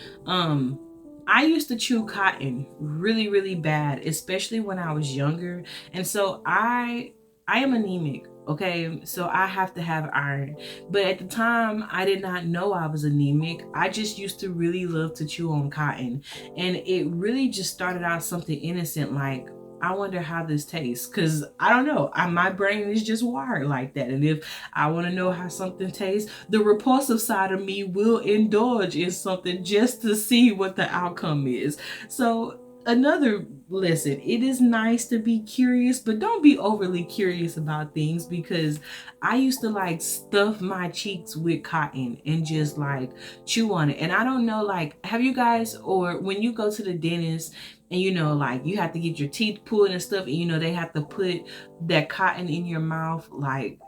I used to chew cotton really, really bad, especially when I was younger. And so I am anemic. Okay, so I have to have iron. But at the time, I did not know I was anemic. I just used to really love to chew on cotton. And it really just started out something innocent, like, I wonder how this tastes, because I don't know. My brain is just wired like that. And if I want to know how something tastes, the repulsive side of me will indulge in something just to see what the outcome is. So another lesson, it is nice to be curious, but don't be overly curious about things, because I used to like stuff my cheeks with cotton and just like chew on it. And I don't know, like, have you guys, or when you go to the dentist and like you have to get your teeth pulled and stuff, and they have to put that cotton in your mouth, like,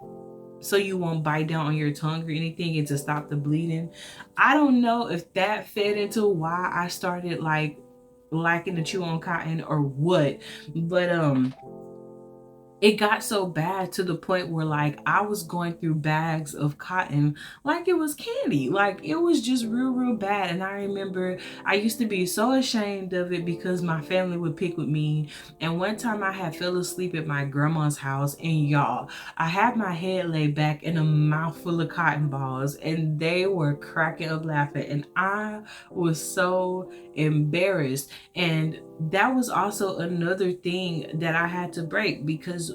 so you won't bite down on your tongue or anything, and to stop the bleeding. I don't know if that fed into why I started like liking to chew on cotton or what, but it got so bad to the point where like I was going through bags of cotton like it was candy. Like, it was just real bad. And I remember I used to be so ashamed of it because my family would pick with me. And one time I had fell asleep at my grandma's house, and y'all, I had my head laid back in a mouthful of cotton balls, and they were cracking up laughing, and I was so embarrassed. And that was also another thing that I had to break, because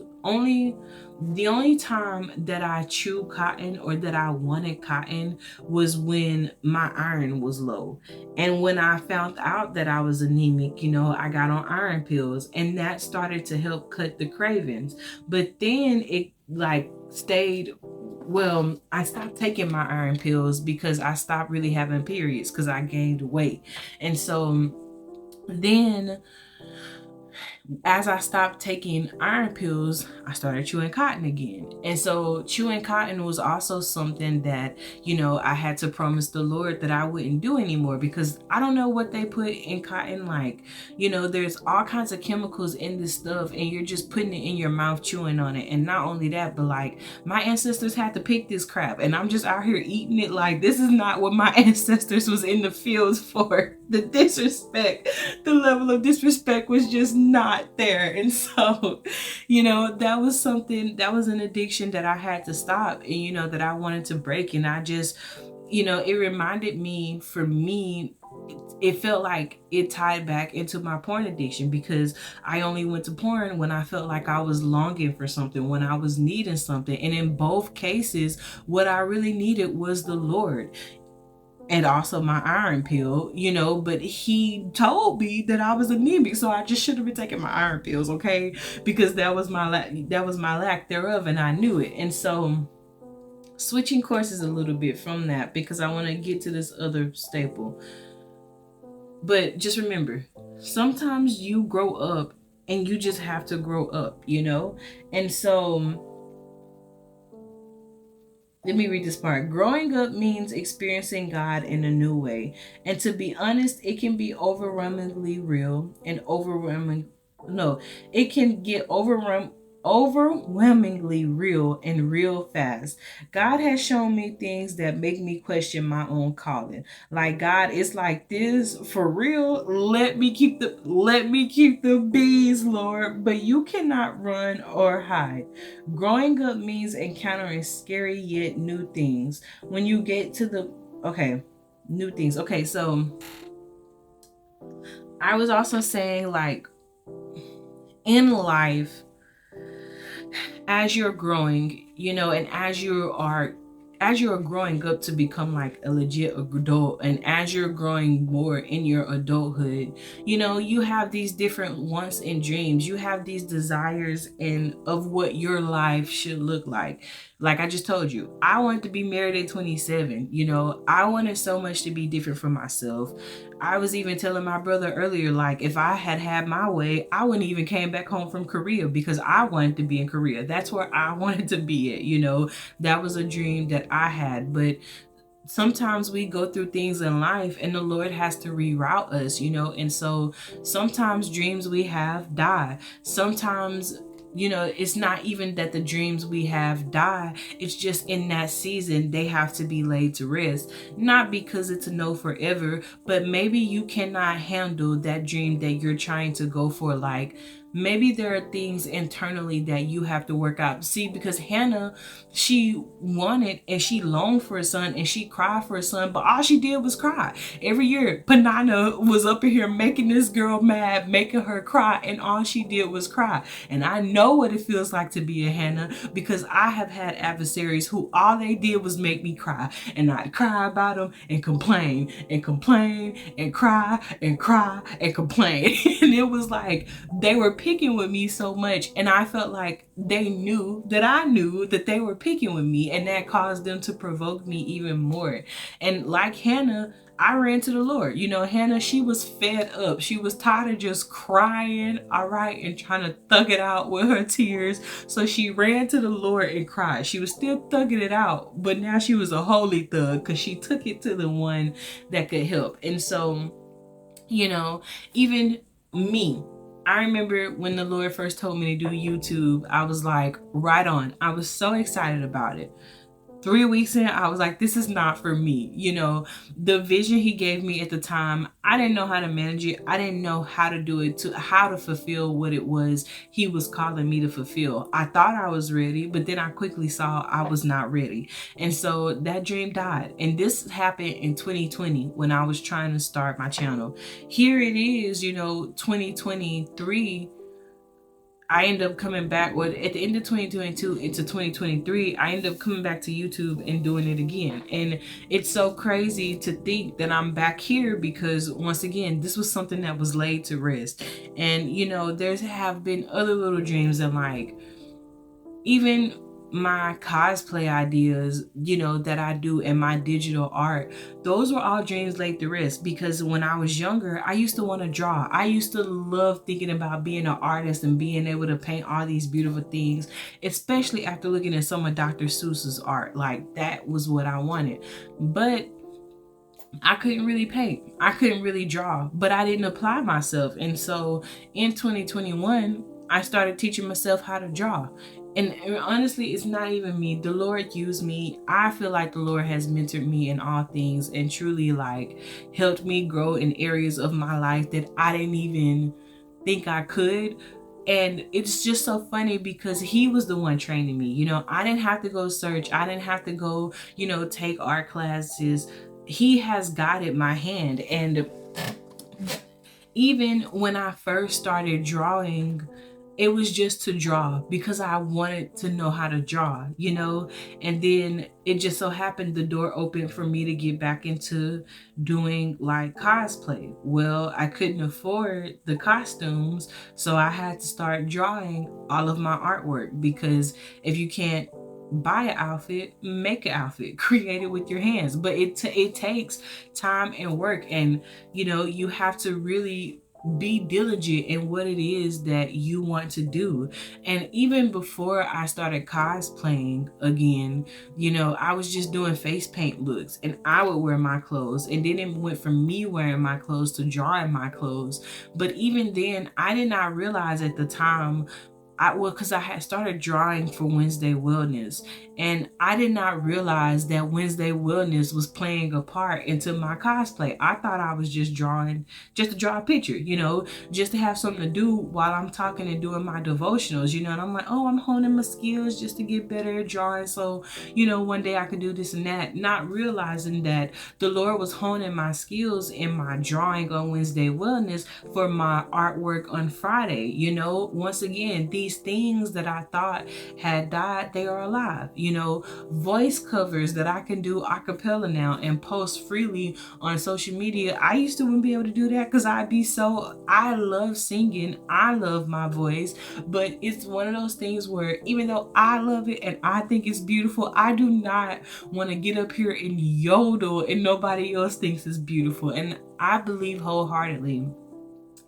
the only time that I chewed cotton or that I wanted cotton was when my iron was low. And when I found out that I was anemic, I got on iron pills, and that started to help cut the cravings. But then it like stayed. Well, I stopped taking my iron pills because I stopped really having periods, because I gained weight. And so then, as I stopped taking iron pills, I started chewing cotton again. And so chewing cotton was also something that, I had to promise the Lord that I wouldn't do anymore, because I don't know what they put in cotton. Like, there's all kinds of chemicals in this stuff, and you're just putting it in your mouth, chewing on it. And not only that, but like, my ancestors had to pick this crap, and I'm just out here eating it. Like, this is not what my ancestors was in the fields for. The disrespect, the level of disrespect was just not there. And so, that was something, that was an addiction that I had to stop, and that I wanted to break. And I just, it reminded me, for me, it felt like it tied back into my porn addiction, because I only went to porn when I felt like I was longing for something, when I was needing something. And in both cases, what I really needed was the Lord. And also my iron pill, but he told me that I was anemic, so I just should have been taking my iron pills, okay? Because that was my lack thereof, and I knew it. And so, switching courses a little bit from that, because I want to get to this other staple. But just remember, sometimes you grow up, and you just have to grow up, And so, let me read this part. Growing up means experiencing God in a new way. And to be honest, it can be overwhelmingly real and it can get overwhelmingly real and real fast. God has shown me things that make me question my own calling. Like, God, it's like this for real. Let me keep the bees, Lord. But you cannot run or hide. Growing up means encountering scary yet new things. When you get to the new things. Okay, so I was also saying, like, in life, as you're growing, and as you're growing up to become like a legit adult, and as you're growing more in your adulthood, you have these different wants and dreams. You have these desires and of what your life should look like. Like I just told you, I wanted to be married at 27. I wanted so much to be different from myself. I was even telling my brother earlier, like, if I had had my way, I wouldn't even came back home from Korea, because I wanted to be in Korea. That's where I wanted to be at. That was a dream that I had. But sometimes we go through things in life and the Lord has to reroute us, and so sometimes dreams we have die. Sometimes it's not even that the dreams we have die. It's just in that season, they have to be laid to rest. Not because it's a no forever, but maybe you cannot handle that dream that you're trying to go for. Like, maybe there are things internally that you have to work out. See, because Hannah, she wanted and she longed for a son and she cried for a son, but all she did was cry. Every year, Panana was up in here making this girl mad, making her cry, and all she did was cry. And I know what it feels like to be a Hannah, because I have had adversaries who all they did was make me cry. And I'd cry about them and complain and complain and cry and cry and complain. And it was like they were picking with me so much, and I felt like they knew that I knew that they were picking with me, and that caused them to provoke me even more. And like Hannah, I ran to the Lord. Hannah, she was fed up. She was tired of just crying, all right, and trying to thug it out with her tears. So she ran to the Lord and cried. She was still thugging it out, but now she was a holy thug, because she took it to the one that could help. And so, even me, I remember when the Lord first told me to do YouTube, I was like, right on. I was so excited about it. 3 weeks in, I was like, this is not for me. The vision he gave me at the time, I didn't know how to manage it. I didn't know how to do it, how to fulfill what it was he was calling me to fulfill. I thought I was ready, but then I quickly saw I was not ready. And so that dream died. And this happened in 2020 when I was trying to start my channel. Here it is, 2023. I ended up coming back at the end of 2022 into 2023, I ended up coming back to YouTube and doing it again. And it's so crazy to think that I'm back here, because once again, this was something that was laid to rest. And there's have been other little dreams, and like even my cosplay ideas, that I do in my digital art, those were all dreams laid to rest, because when I was younger, I used to want to draw. I used to love thinking about being an artist and being able to paint all these beautiful things, especially after looking at some of Dr. Seuss's art. Like, that was what I wanted. But I couldn't really paint. I couldn't really draw, but I didn't apply myself. And so in 2021, I started teaching myself how to draw. And honestly, it's not even me. The Lord used me. I feel like the Lord has mentored me in all things and truly like helped me grow in areas of my life that I didn't even think I could. And it's just so funny because he was the one training me. I didn't have to go search. I didn't have to go, take art classes. He has guided my hand. And even when I first started drawing, it was just to draw because I wanted to know how to draw, and then it just so happened the door opened for me to get back into doing like cosplay. Well, I couldn't afford the costumes, so I had to start drawing all of my artwork, because if you can't buy an outfit, make an outfit, create it with your hands. But it takes time and work, and you have to really be diligent in what it is that you want to do. And even before I started cosplaying again, I was just doing face paint looks, and I would wear my clothes, and then it went from me wearing my clothes to drawing my clothes. But even then, I did not realize at the time because I had started drawing for Wednesday Wellness, and I did not realize that Wednesday Wellness was playing a part into my cosplay. I thought I was just drawing, just to draw a picture, you know, just to have something to do while I'm talking and doing my devotionals, you know. And I'm like, oh, I'm honing my skills just to get better at drawing, so, you know, one day I could do this and that, not realizing that the Lord was honing my skills in my drawing on Wednesday Wellness for my artwork on Friday. You know, once again, these things that I thought had died, they are alive. You know, voice covers that I can do a cappella now and post freely on social media. I used to wouldn't be able to do that because I love singing, I love my voice, but it's one of those things where even though I love it and I think it's beautiful, I do not want to get up here and yodel and nobody else thinks it's beautiful. And I believe wholeheartedly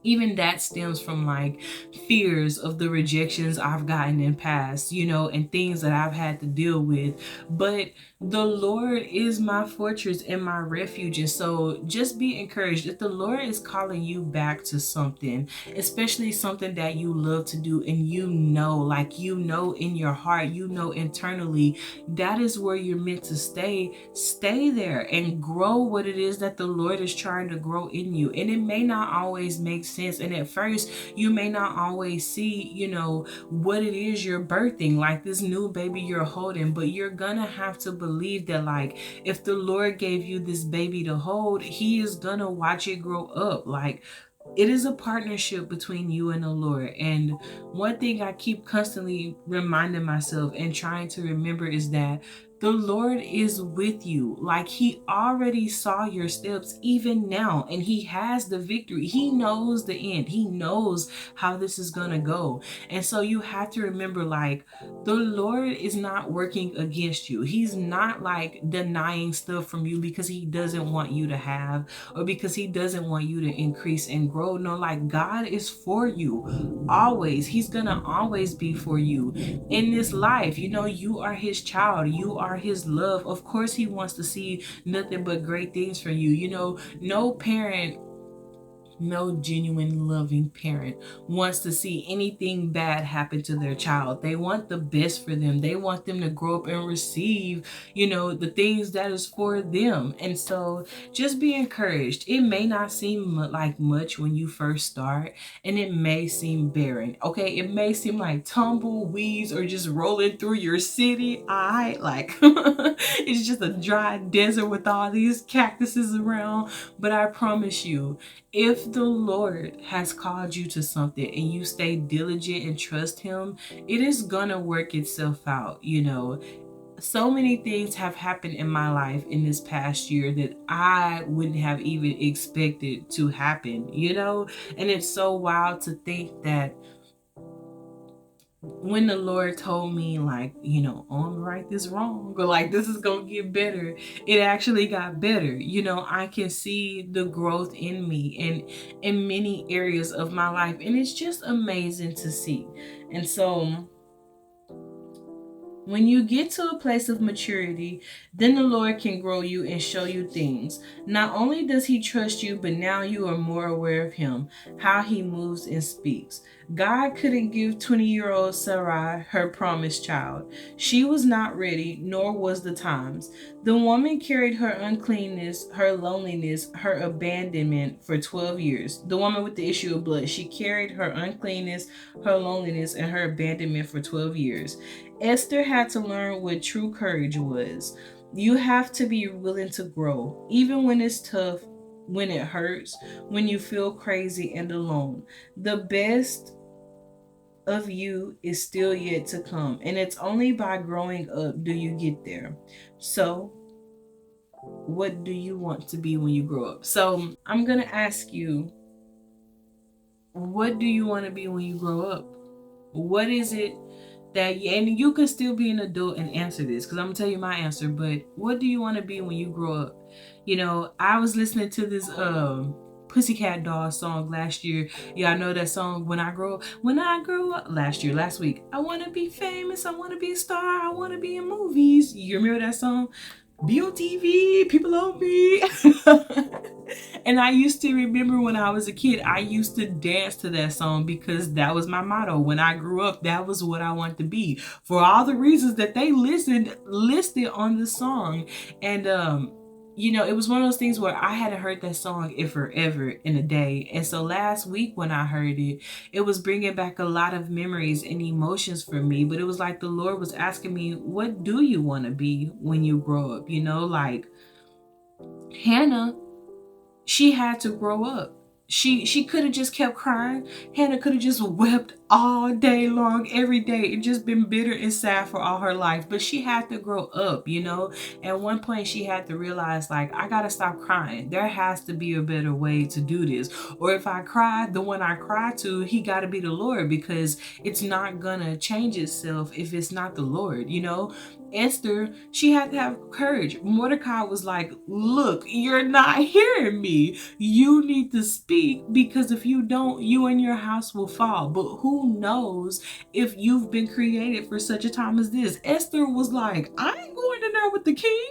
even that stems from like fears of the rejections I've gotten in past, you know, and things that I've had to deal with. But the Lord is my fortress and my refuge. And so just be encouraged. If the Lord is calling you back to something, especially something that you love to do, and you know, like, you know, in your heart, you know, internally, that is where you're meant to stay there and grow what it is that the Lord is trying to grow in you. And it may not always make sense, and at first you may not always see, you know, what it is you're birthing, like this new baby you're holding, but you're gonna have to believe that, like, if the Lord gave you this baby to hold, he is gonna watch it grow up. Like, it is a partnership between you and the Lord. And one thing I keep constantly reminding myself and trying to remember is that the Lord is with you. Like, he already saw your steps even now, and he has the victory. He knows the end. He knows how this is going to go. And so you have to remember, like, the Lord is not working against you. He's not like denying stuff from you because he doesn't want you to have, or because he doesn't want you to increase and grow. No, like, God is for you always. He's gonna always be for you in this life. You know, you are his child. You are his love. Of course, he wants to see nothing but great things for you. You know, no parent, no genuine loving parent wants to see anything bad happen to their child. They want the best for them. They want them to grow up and receive, you know, the things that is for them. And so just be encouraged. It may not seem like much when you first start, and it may seem barren. Okay, it may seem like tumbleweeds are just rolling through your city. Like it's just a dry desert with all these cactuses around. But I promise you, if the Lord has called you to something and you stay diligent and trust him, it is gonna work itself out. You know, so many things have happened in my life in this past year that I wouldn't have even expected to happen, you know? And it's so wild to think that when the Lord told me, like, you know, oh, I'm gonna right this wrong, or like, this is gonna get better, it actually got better. You know, I can see the growth in me and in many areas of my life, and it's just amazing to see. And so when you get to a place of maturity, then the Lord can grow you and show you things. Not only does he trust you, but now you are more aware of him, how he moves and speaks. God couldn't give 20-year-old Sarai her promised child. She was not ready, nor was the times. The woman carried her uncleanness, her loneliness, her abandonment for 12 years. The woman with the issue of blood, she carried her uncleanness, her loneliness, and her abandonment for 12 years. Esther had to learn what true courage was. You have to be willing to grow, even when it's tough, when it hurts, when you feel crazy and alone. The best of you is still yet to come, and it's only by growing up do you get there. So what do you want to be when you grow up? So I'm gonna ask you, what do you want to be when you grow up? What is it that, and you can still be an adult and answer this, because I'm gonna tell you my answer, but what do you want to be when you grow up? You know, I was listening to this Pussycat Dolls song last year. Y'all know that song, When I Grow Up, last week. I want to be famous, I want to be a star, I want to be in movies. You remember that song? be on TV, people love me. And I used to remember when I was a kid, I used to dance to that song because that was my motto. When I grew up, that was what I wanted to be, for all the reasons that they listed on the song. And it was one of those things where I hadn't heard that song in forever in a day. And so last week when I heard it, it was bringing back a lot of memories and emotions for me. But it was like the Lord was asking me, what do you want to be when you grow up? Like Hannah, she had to grow up. She could have just kept crying. Hannah could have just wept all day long, every day, and just been bitter and sad for all her life. But she had to grow up, At one point, she had to realize, like, I gotta stop crying. There has to be a better way to do this. Or if I cry, the one I cry to, he gotta be the Lord, because it's not gonna change itself if it's not the Lord, Esther, she had to have courage. Mordecai was like, look, you're not hearing me. You need to speak, because if you don't, you and your house will fall. But who knows if you've been created for such a time as this? Esther was like, I ain't going in there with the king.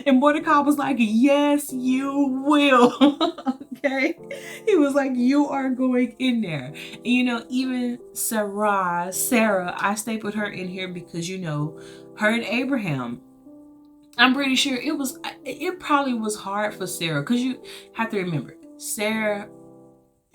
And Mordecai was like, yes, you will. Okay. He was like, you are going in there. And, even Sarah, I stapled her in here because, her and Abraham, I'm pretty sure it probably was hard for Sarah, because you have to remember, Sarah,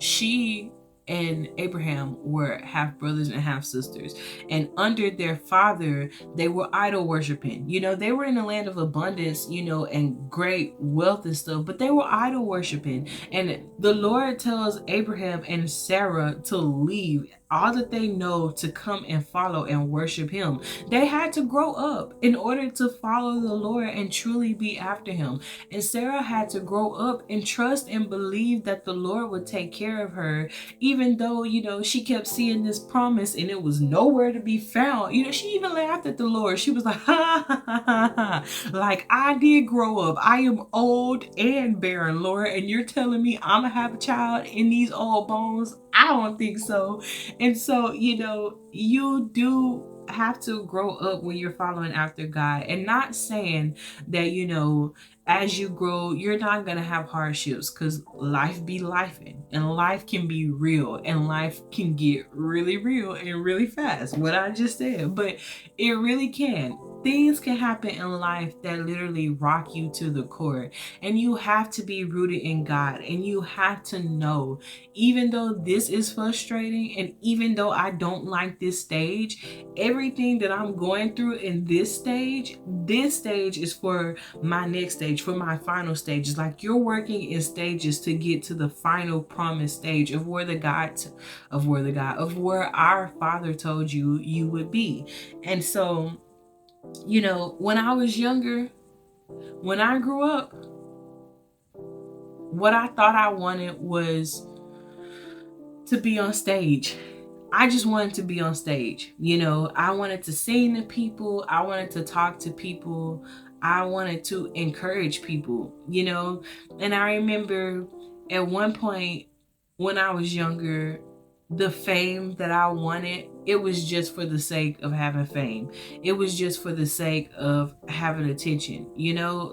she and Abraham were half brothers and half sisters, and under their father they were idol worshiping. They were in a land of abundance, and great wealth and stuff, but they were idol worshiping. And the Lord tells Abraham and Sarah to leave all that they know to come and follow and worship him. They had to grow up in order to follow the Lord and truly be after him. And Sarah had to grow up and trust and believe that the Lord would take care of her, even though, she kept seeing this promise and it was nowhere to be found. She even laughed at the Lord. She was like, ha, ha, ha, ha, ha. Like, I did grow up. I am old and barren, Lord, and you're telling me I'm gonna have a child in these old bones? I don't think so. And so, you do have to grow up when you're following after God, and not saying that, as you grow, you're not going to have hardships, because life be lifing, and life can be real, and life can get really real and really fast. What I just said, but it really can. Things can happen in life that literally rock you to the core, and you have to be rooted in God, and you have to know, even though this is frustrating, and even though I don't like this stage, everything that I'm going through in this stage is for my next stage, for my final stage. It's like you're working in stages to get to the final promised stage of where our Father told you would be. And so, when I was younger, when I grew up, what I thought I wanted was to be on stage. I just wanted to be on stage. I wanted to sing to people. I wanted to talk to people. I wanted to encourage people, And I remember at one point when I was younger, the fame that I wanted, it was just for the sake of having fame. It was just for the sake of having attention,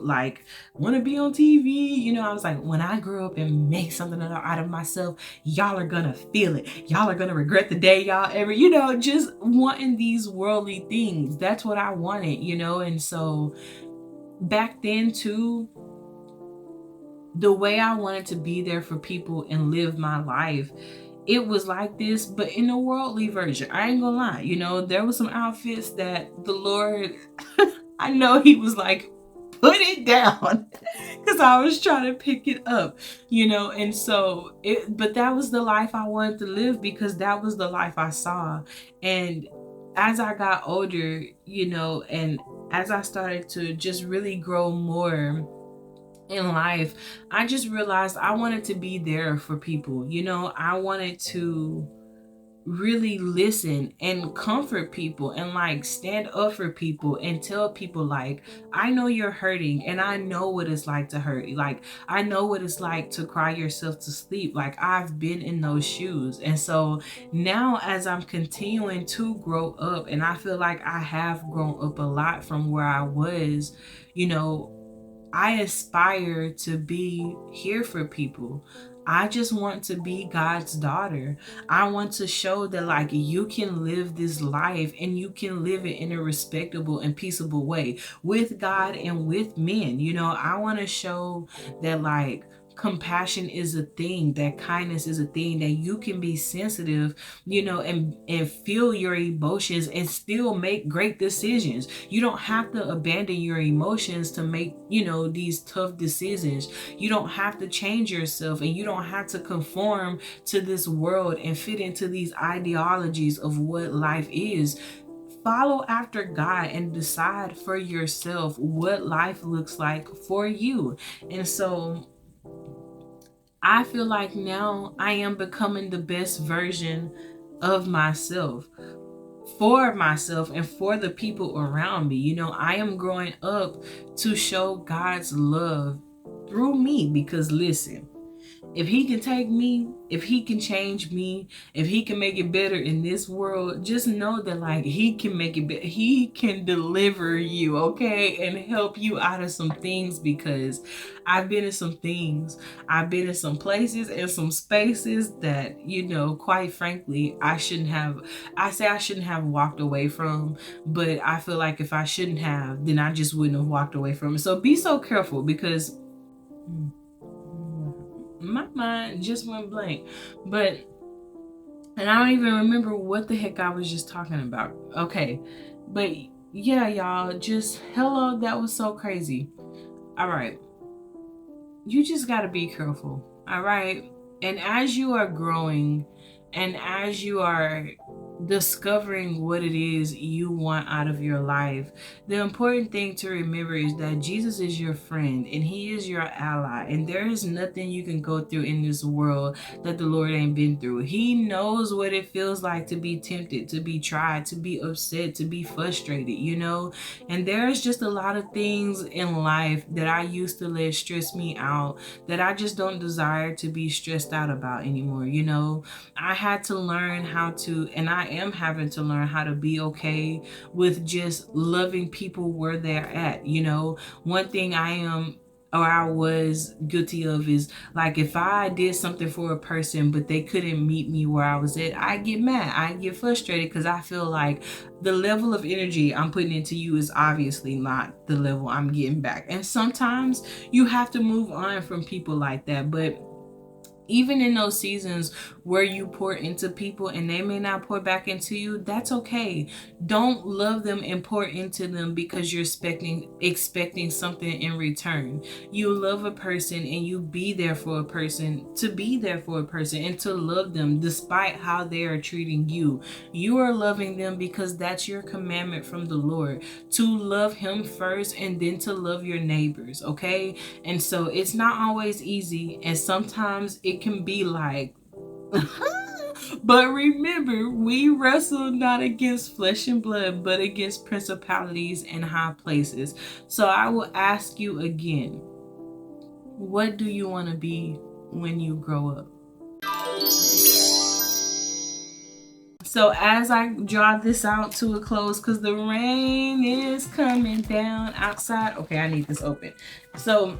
like, want to be on TV. I was like, when I grow up and make something out of myself, y'all are gonna feel it. Y'all are gonna regret the day y'all ever, just wanting these worldly things. That's what I wanted, And so back then too, the way I wanted to be there for people and live my life, it was like this, but in a worldly version. I ain't gonna lie, there was some outfits that the Lord, I know he was like, put it down, because I was trying to pick it up, and so but that was the life I wanted to live, because that was the life I saw. And as I got older, and as I started to just really grow more in life, I just realized I wanted to be there for people. I wanted to really listen and comfort people and like stand up for people and tell people like, I know you're hurting and I know what it's like to hurt. Like, I know what it's like to cry yourself to sleep. Like, I've been in those shoes. And so now as I'm continuing to grow up, and I feel like I have grown up a lot from where I was, you know, I aspire to be here for people. I just want to be God's daughter. I want to show that like you can live this life and you can live it in a respectable and peaceable way with God and with men. You know, I want to show that like compassion is a thing, that kindness is a thing, that you can be sensitive, you know, and feel your emotions and still make great decisions. You don't have to abandon your emotions to make, you know, these tough decisions. You don't have to change yourself, and you don't have to conform to this world and fit into these ideologies of what life is. Follow after God and decide for yourself what life looks like for you. And so I feel like now I am becoming the best version of myself, for myself and for the people around me. You know, I am growing up to show God's love through me, because listen, if he can take me, if he can change me, if he can make it better in this world, just know that like he can make it better. He can deliver you, okay, and help you out of some things, because I've been in some things. I've been in some places and some spaces that, you know, quite frankly, I shouldn't have walked away from, but I feel like if I shouldn't have, then I just wouldn't have walked away from it. So be so careful, because my mind just went blank. And I don't even remember what the heck I was just talking about. Okay, but yeah, y'all, just hello, that was so crazy. All right, you just got to be careful. All right, and as you are growing and as you are discovering what it is you want out of your life, the important thing to remember is that Jesus is your friend and he is your ally, and there is nothing you can go through in this world that the Lord ain't been through. He knows what it feels like to be tempted, to be tried, to be upset, to be frustrated, you know. And there's just a lot of things in life that I used to let stress me out that I just don't desire to be stressed out about anymore. You know, I had to learn how to, and I am having to learn how to be okay with just loving people where they're at. You know, one thing I was guilty of is like, if I did something for a person but they couldn't meet me where I was at, I get mad, I get frustrated, because I feel like the level of energy I'm putting into you is obviously not the level I'm getting back. And sometimes you have to move on from people like that. But even in those seasons where you pour into people and they may not pour back into you, that's okay. Don't love them and pour into them because you're expecting something in return. You love a person and you be there for a person, to be there for a person and to love them despite how they are treating you. You are loving them because that's your commandment from the Lord, to love him first and then to love your neighbors, okay? And so it's not always easy, and sometimes it can be like but remember, we wrestle not against flesh and blood, but against principalities and high places. So I will ask you again, what do you want to be when you grow up? So as I draw this out to a close, because the rain is coming down outside. Okay, I need this open. So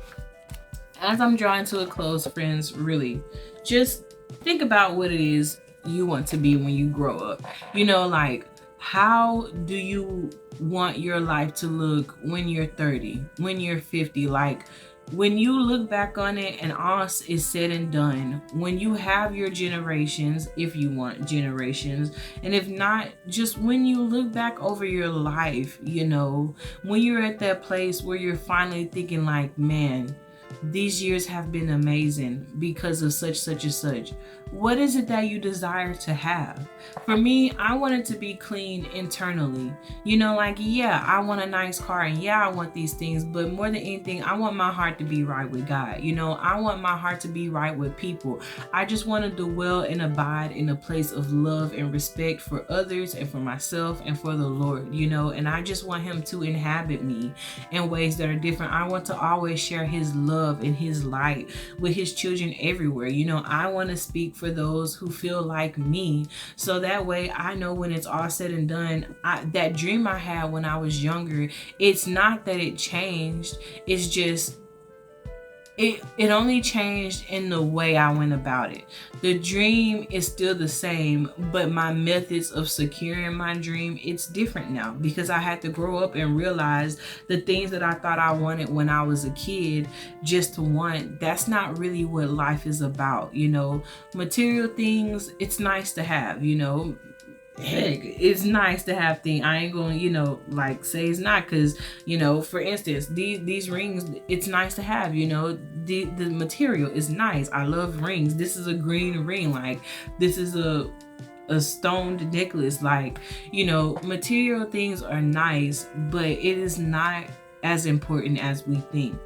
as I'm drawing to a close, friends, really just think about what it is you want to be when you grow up. You know, like, how do you want your life to look when you're 30, when you're 50? Like, when you look back on it and all is said and done, when you have your generations, if you want generations, and if not, just when you look back over your life, you know, when you're at that place where you're finally thinking like, man, these years have been amazing because of such and such. What is it that you desire to have? For me, I want it to be clean internally. You know, like, yeah, I want a nice car, and yeah, I want these things, but more than anything, I want my heart to be right with God. You know, I want my heart to be right with people. I just want to dwell and abide in a place of love and respect for others and for myself and for the Lord, you know, and I just want him to inhabit me in ways that are different. I want to always share his love and his light with his children everywhere. You know, I want to speak for those who feel like me, so that way I know when it's all said and done, that dream I had when I was younger, it's not that it changed, it's just it only changed in the way I went about it. The dream is still the same, but my methods of securing my dream, it's different now, because I had to grow up and realize the things that I thought I wanted when I was a kid just to want, that's not really what life is about. You know, material things, it's nice to have, you know. Heck, it's nice to have things. I ain't gonna, you know, like say it's not, because, you know, for instance, these rings, it's nice to have, you know, the material is nice. I love rings. This is a green ring. Like, this is a stoned necklace. Like, you know, material things are nice, but it is not as important as we think.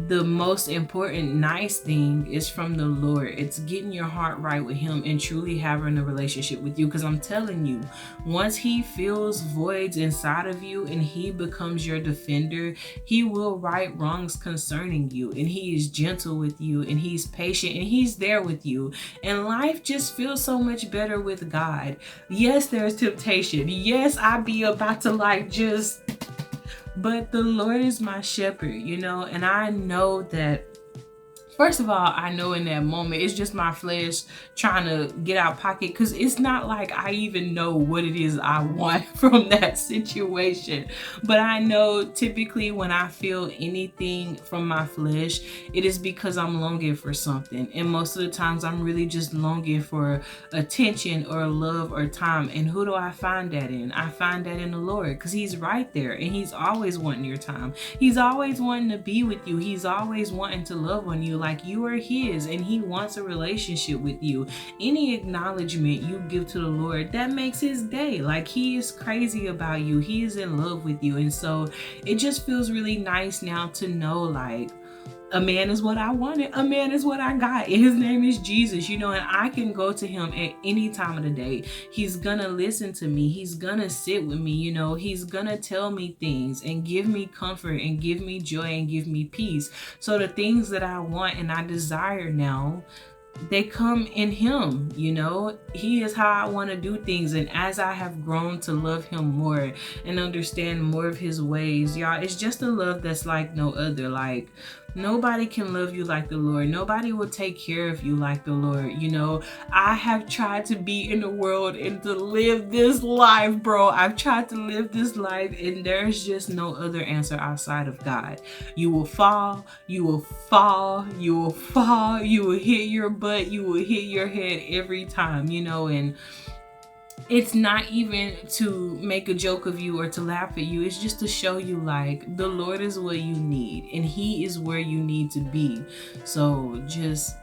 The most important nice thing is from the Lord. It's getting your heart right with him and truly having a relationship with you. Because I'm telling you, once he fills voids inside of you and he becomes your defender, he will right wrongs concerning you, and he is gentle with you, and he's patient, and he's there with you, and life just feels so much better with God. Yes, there's temptation. Yes, I be about to like just, but the Lord is my shepherd, you know, and I know that, first of all, I know in that moment, it's just my flesh trying to get out of pocket, because it's not like I even know what it is I want from that situation. But I know typically when I feel anything from my flesh, it is because I'm longing for something. And most of the times I'm really just longing for attention or love or time. And who do I find that in? I find that in the Lord, because he's right there, and he's always wanting your time. He's always wanting to be with you. He's always wanting to love on you. Like, you are his, and he wants a relationship with you. Any acknowledgement you give to the Lord, that makes his day. Like, he is crazy about you. He is in love with you. And so it just feels really nice now to know, like, a man is what I wanted. A man is what I got. And his name is Jesus, you know, and I can go to him at any time of the day. He's gonna listen to me. He's gonna sit with me, you know. He's gonna tell me things and give me comfort and give me joy and give me peace. So the things that I want and I desire now, they come in him, you know. He is how I want to do things. And as I have grown to love him more and understand more of his ways, y'all, it's just a love that's like no other. Like, nobody can love you like the Lord. Nobody will take care of you like the Lord. You know, I have tried to be in the world and to live this life, bro. I've tried to live this life, and there's just no other answer outside of God. You will fall, you will fall, you will fall, you will hit your butt, you will hit your head every time, you know. And it's not even to make a joke of you or to laugh at you. It's just to show you, like, the Lord is what you need, and he is where you need to be. So just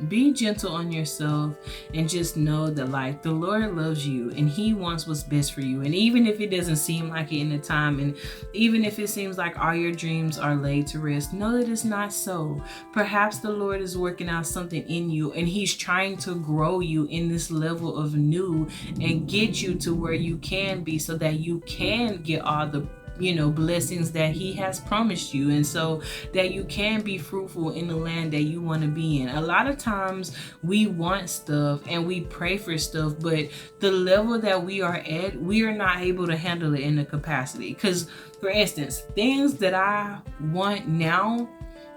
be gentle on yourself, and just know that, like, the Lord loves you, and he wants what's best for you. And even if it doesn't seem like it in the time, and even if it seems like all your dreams are laid to rest, know that it's not so. Perhaps the Lord is working out something in you, and he's trying to grow you in this level of new and get you to where you can be, so that you can get all the, you know, blessings that he has promised you, and so that you can be fruitful in the land that you want to be in. A lot of times we want stuff and we pray for stuff, but the level that we are at, we are not able to handle it in the capacity. Because, for instance, things that I want now,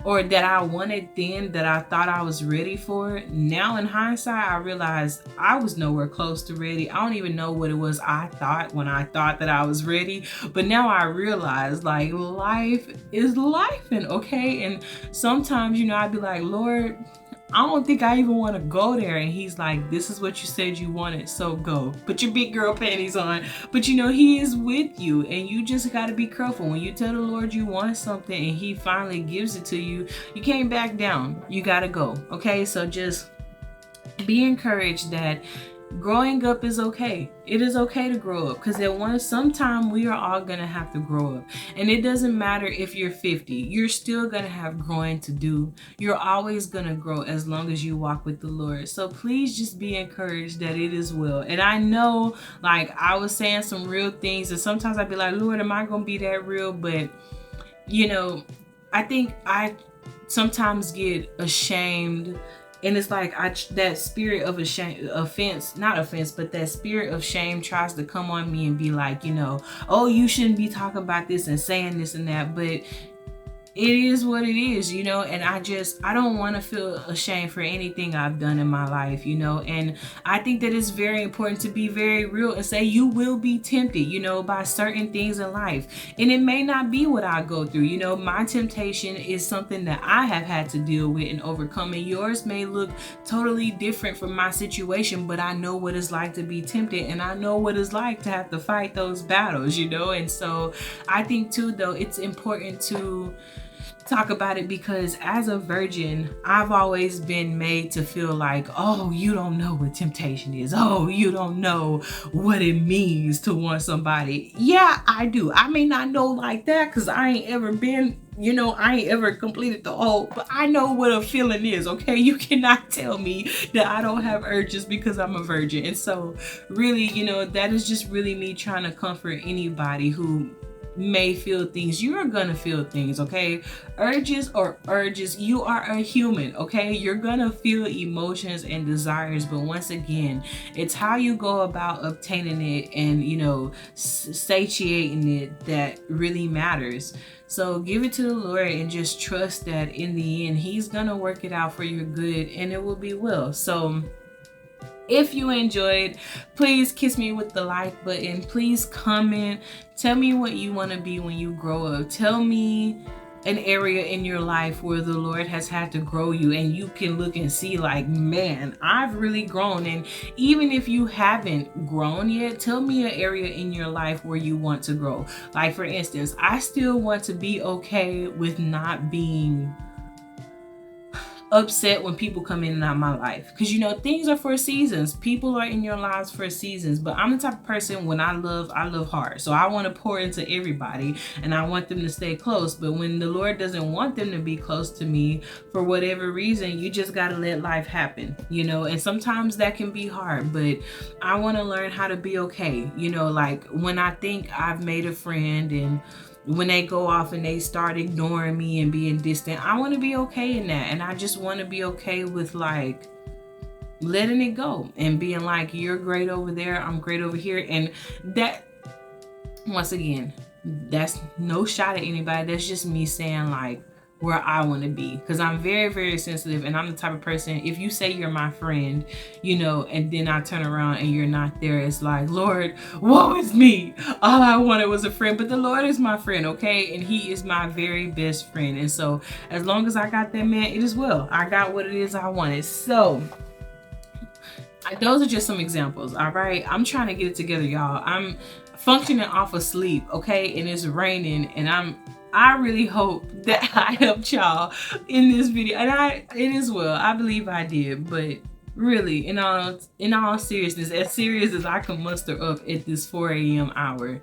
or that I wanted then, that I thought I was ready for, now in hindsight, I realized I was nowhere close to ready. I don't even know what it was I thought when I thought that I was ready. But now I realize, like, life is life, and okay? And sometimes, you know, I'd be like, Lord, I don't think I even want to go there. And he's like, this is what you said you wanted, so go. Put your big girl panties on. But you know, he is with you, and you just got to be careful. When you tell the Lord you want something and he finally gives it to you, you can't back down. You got to go. Okay, so just be encouraged that growing up is okay. It is okay to grow up, because at sometime we are all gonna have to grow up. And it doesn't matter if you're 50, you're still gonna have growing to do. You're always gonna grow as long as you walk with the Lord. So please just be encouraged that it is well. And I know, like, I was saying some real things, and sometimes I'd be like, Lord, am I gonna be that real? But you know, I think I sometimes get ashamed. And it's like that spirit of that spirit of shame tries to come on me and be like, you know, oh, you shouldn't be talking about this and saying this and that. But it is what it is, you know, and I don't want to feel ashamed for anything I've done in my life, you know. And I think that it's very important to be very real and say you will be tempted, you know, by certain things in life. And it may not be what I go through, you know. My temptation is something that I have had to deal with and overcome, and yours may look totally different from my situation, but I know what it's like to be tempted, and I know what it's like to have to fight those battles, you know. And so I think too, though, it's important to talk about it, because as a virgin, I've always been made to feel like, oh, you don't know what temptation is. Oh, you don't know what it means to want somebody. Yeah, I do. I may not know like that, because I ain't ever been, you know, I ain't ever completed the whole, but I know what a feeling is, okay? You cannot tell me that I don't have urges because I'm a virgin. And so really, you know, that is just really me trying to comfort anybody who may feel things. You are gonna feel things, okay? Urges, you are a human, okay? You're gonna feel emotions and desires, but once again, it's how you go about obtaining it and, you know, satiating it that really matters. So give it to the Lord and just trust that in the end, he's gonna work it out for your good, and it will be well. So if you enjoyed, please kiss me with the like button. Please comment. Tell me what you want to be when you grow up. Tell me an area in your life where the Lord has had to grow you, and you can look and see like, man, I've really grown. And even if you haven't grown yet, tell me an area in your life where you want to grow. Like, for instance, I still want to be okay with not being upset when people come in and out of my life, because you know, things are for seasons. People are in your lives for seasons. But I'm the type of person, when I love hard. So I want to pour into everybody, and I want them to stay close. But when the Lord doesn't want them to be close to me for whatever reason, you just got to let life happen, you know. And sometimes that can be hard, but I want to learn how to be okay, you know. Like, when I think I've made a friend, and when they go off and they start ignoring me and being distant, I want to be okay in that. And I just want to be okay with, like, letting it go and being like, you're great over there, I'm great over here. And that, once again, that's no shot at anybody. That's just me saying, like, where I want to be, because I'm very, very sensitive. And I'm the type of person, if you say you're my friend, you know, and then I turn around and you're not there, it's like, Lord, woe is me. All I wanted was a friend. But the Lord is my friend, okay? And he is my very best friend. And so as long as I got that man, it is well. I got what it is I wanted. So those are just some examples, all right? I'm trying to get it together, y'all. I'm functioning off of sleep, okay? And it's raining, and I really hope that I helped y'all in this video. And it is well. I believe I did. But really, in all seriousness, as serious as I can muster up at this 4 a.m. hour,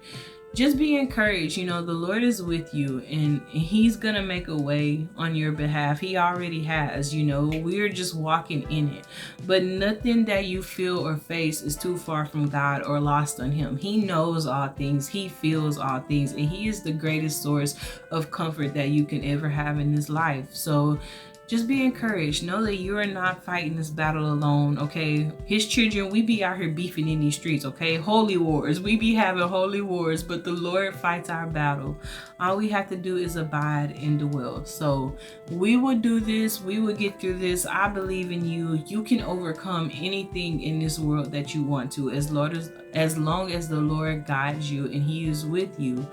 just be encouraged. You know, the Lord is with you, and he's gonna make a way on your behalf. He already has, you know. We're just walking in it. But nothing that you feel or face is too far from God or lost on him. He knows all things. He feels all things. And he is the greatest source of comfort that you can ever have in this life. So just be encouraged. Know that you are not fighting this battle alone, okay? His children, we be out here beefing in these streets, okay? Holy wars. We be having holy wars, but the Lord fights our battle. All we have to do is abide and dwell. So we will do this. We will get through this. I believe in you. You can overcome anything in this world that you want to, as long as the Lord guides you and he is with you.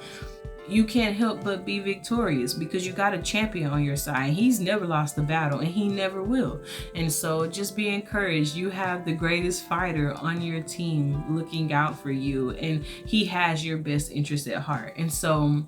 you can't help but be victorious because you got a champion on your side. He's never lost a battle and he never will. And so just be encouraged. You have the greatest fighter on your team looking out for you, and he has your best interest at heart. And so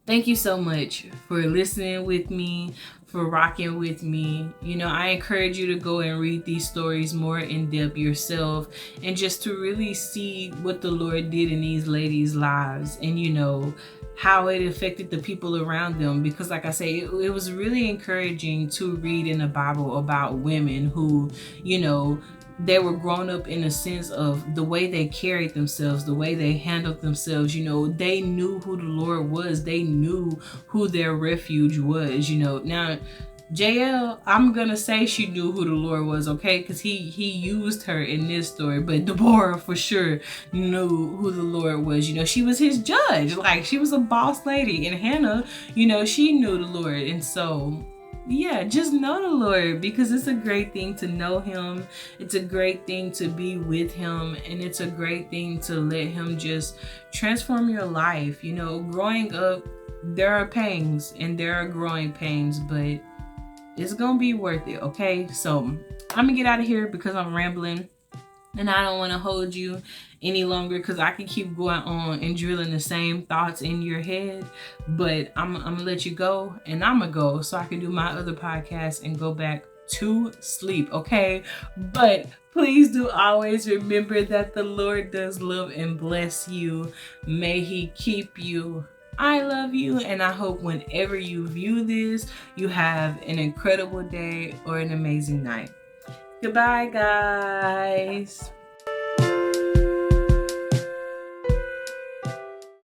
thank you so much for listening with me, for rocking with me. You know, I encourage you to go and read these stories more in depth yourself, and just to really see what the Lord did in these ladies' lives, and you know, how it affected the people around them. Because like I say, it was really encouraging to read in the Bible about women who, you know, they were grown up in a sense of the way they carried themselves, the way they handled themselves. You know, they knew who the Lord was. They knew who their refuge was, you know. Now, JL, I'm gonna say she knew who the Lord was, okay? Because he used her in this story. But Deborah for sure knew who the Lord was. You know, she was his judge. Like, she was a boss lady. And Hannah, you know, she knew the Lord. And so, yeah, just know the Lord, because it's a great thing to know him. It's a great thing to be with him, and it's a great thing to let him just transform your life. You know, growing up, there are pangs and there are growing pains, but it's gonna be worth it, okay? So I'm gonna get out of here because I'm rambling and I don't want to hold you any longer, because I can keep going on and drilling the same thoughts in your head. But I'm gonna let you go, and I'm gonna go so I can do my other podcast and go back to sleep, okay? But please do always remember that the Lord does love and bless you. May he keep you. I love you, and I hope whenever you view this, you have an incredible day or an amazing night. Goodbye, guys.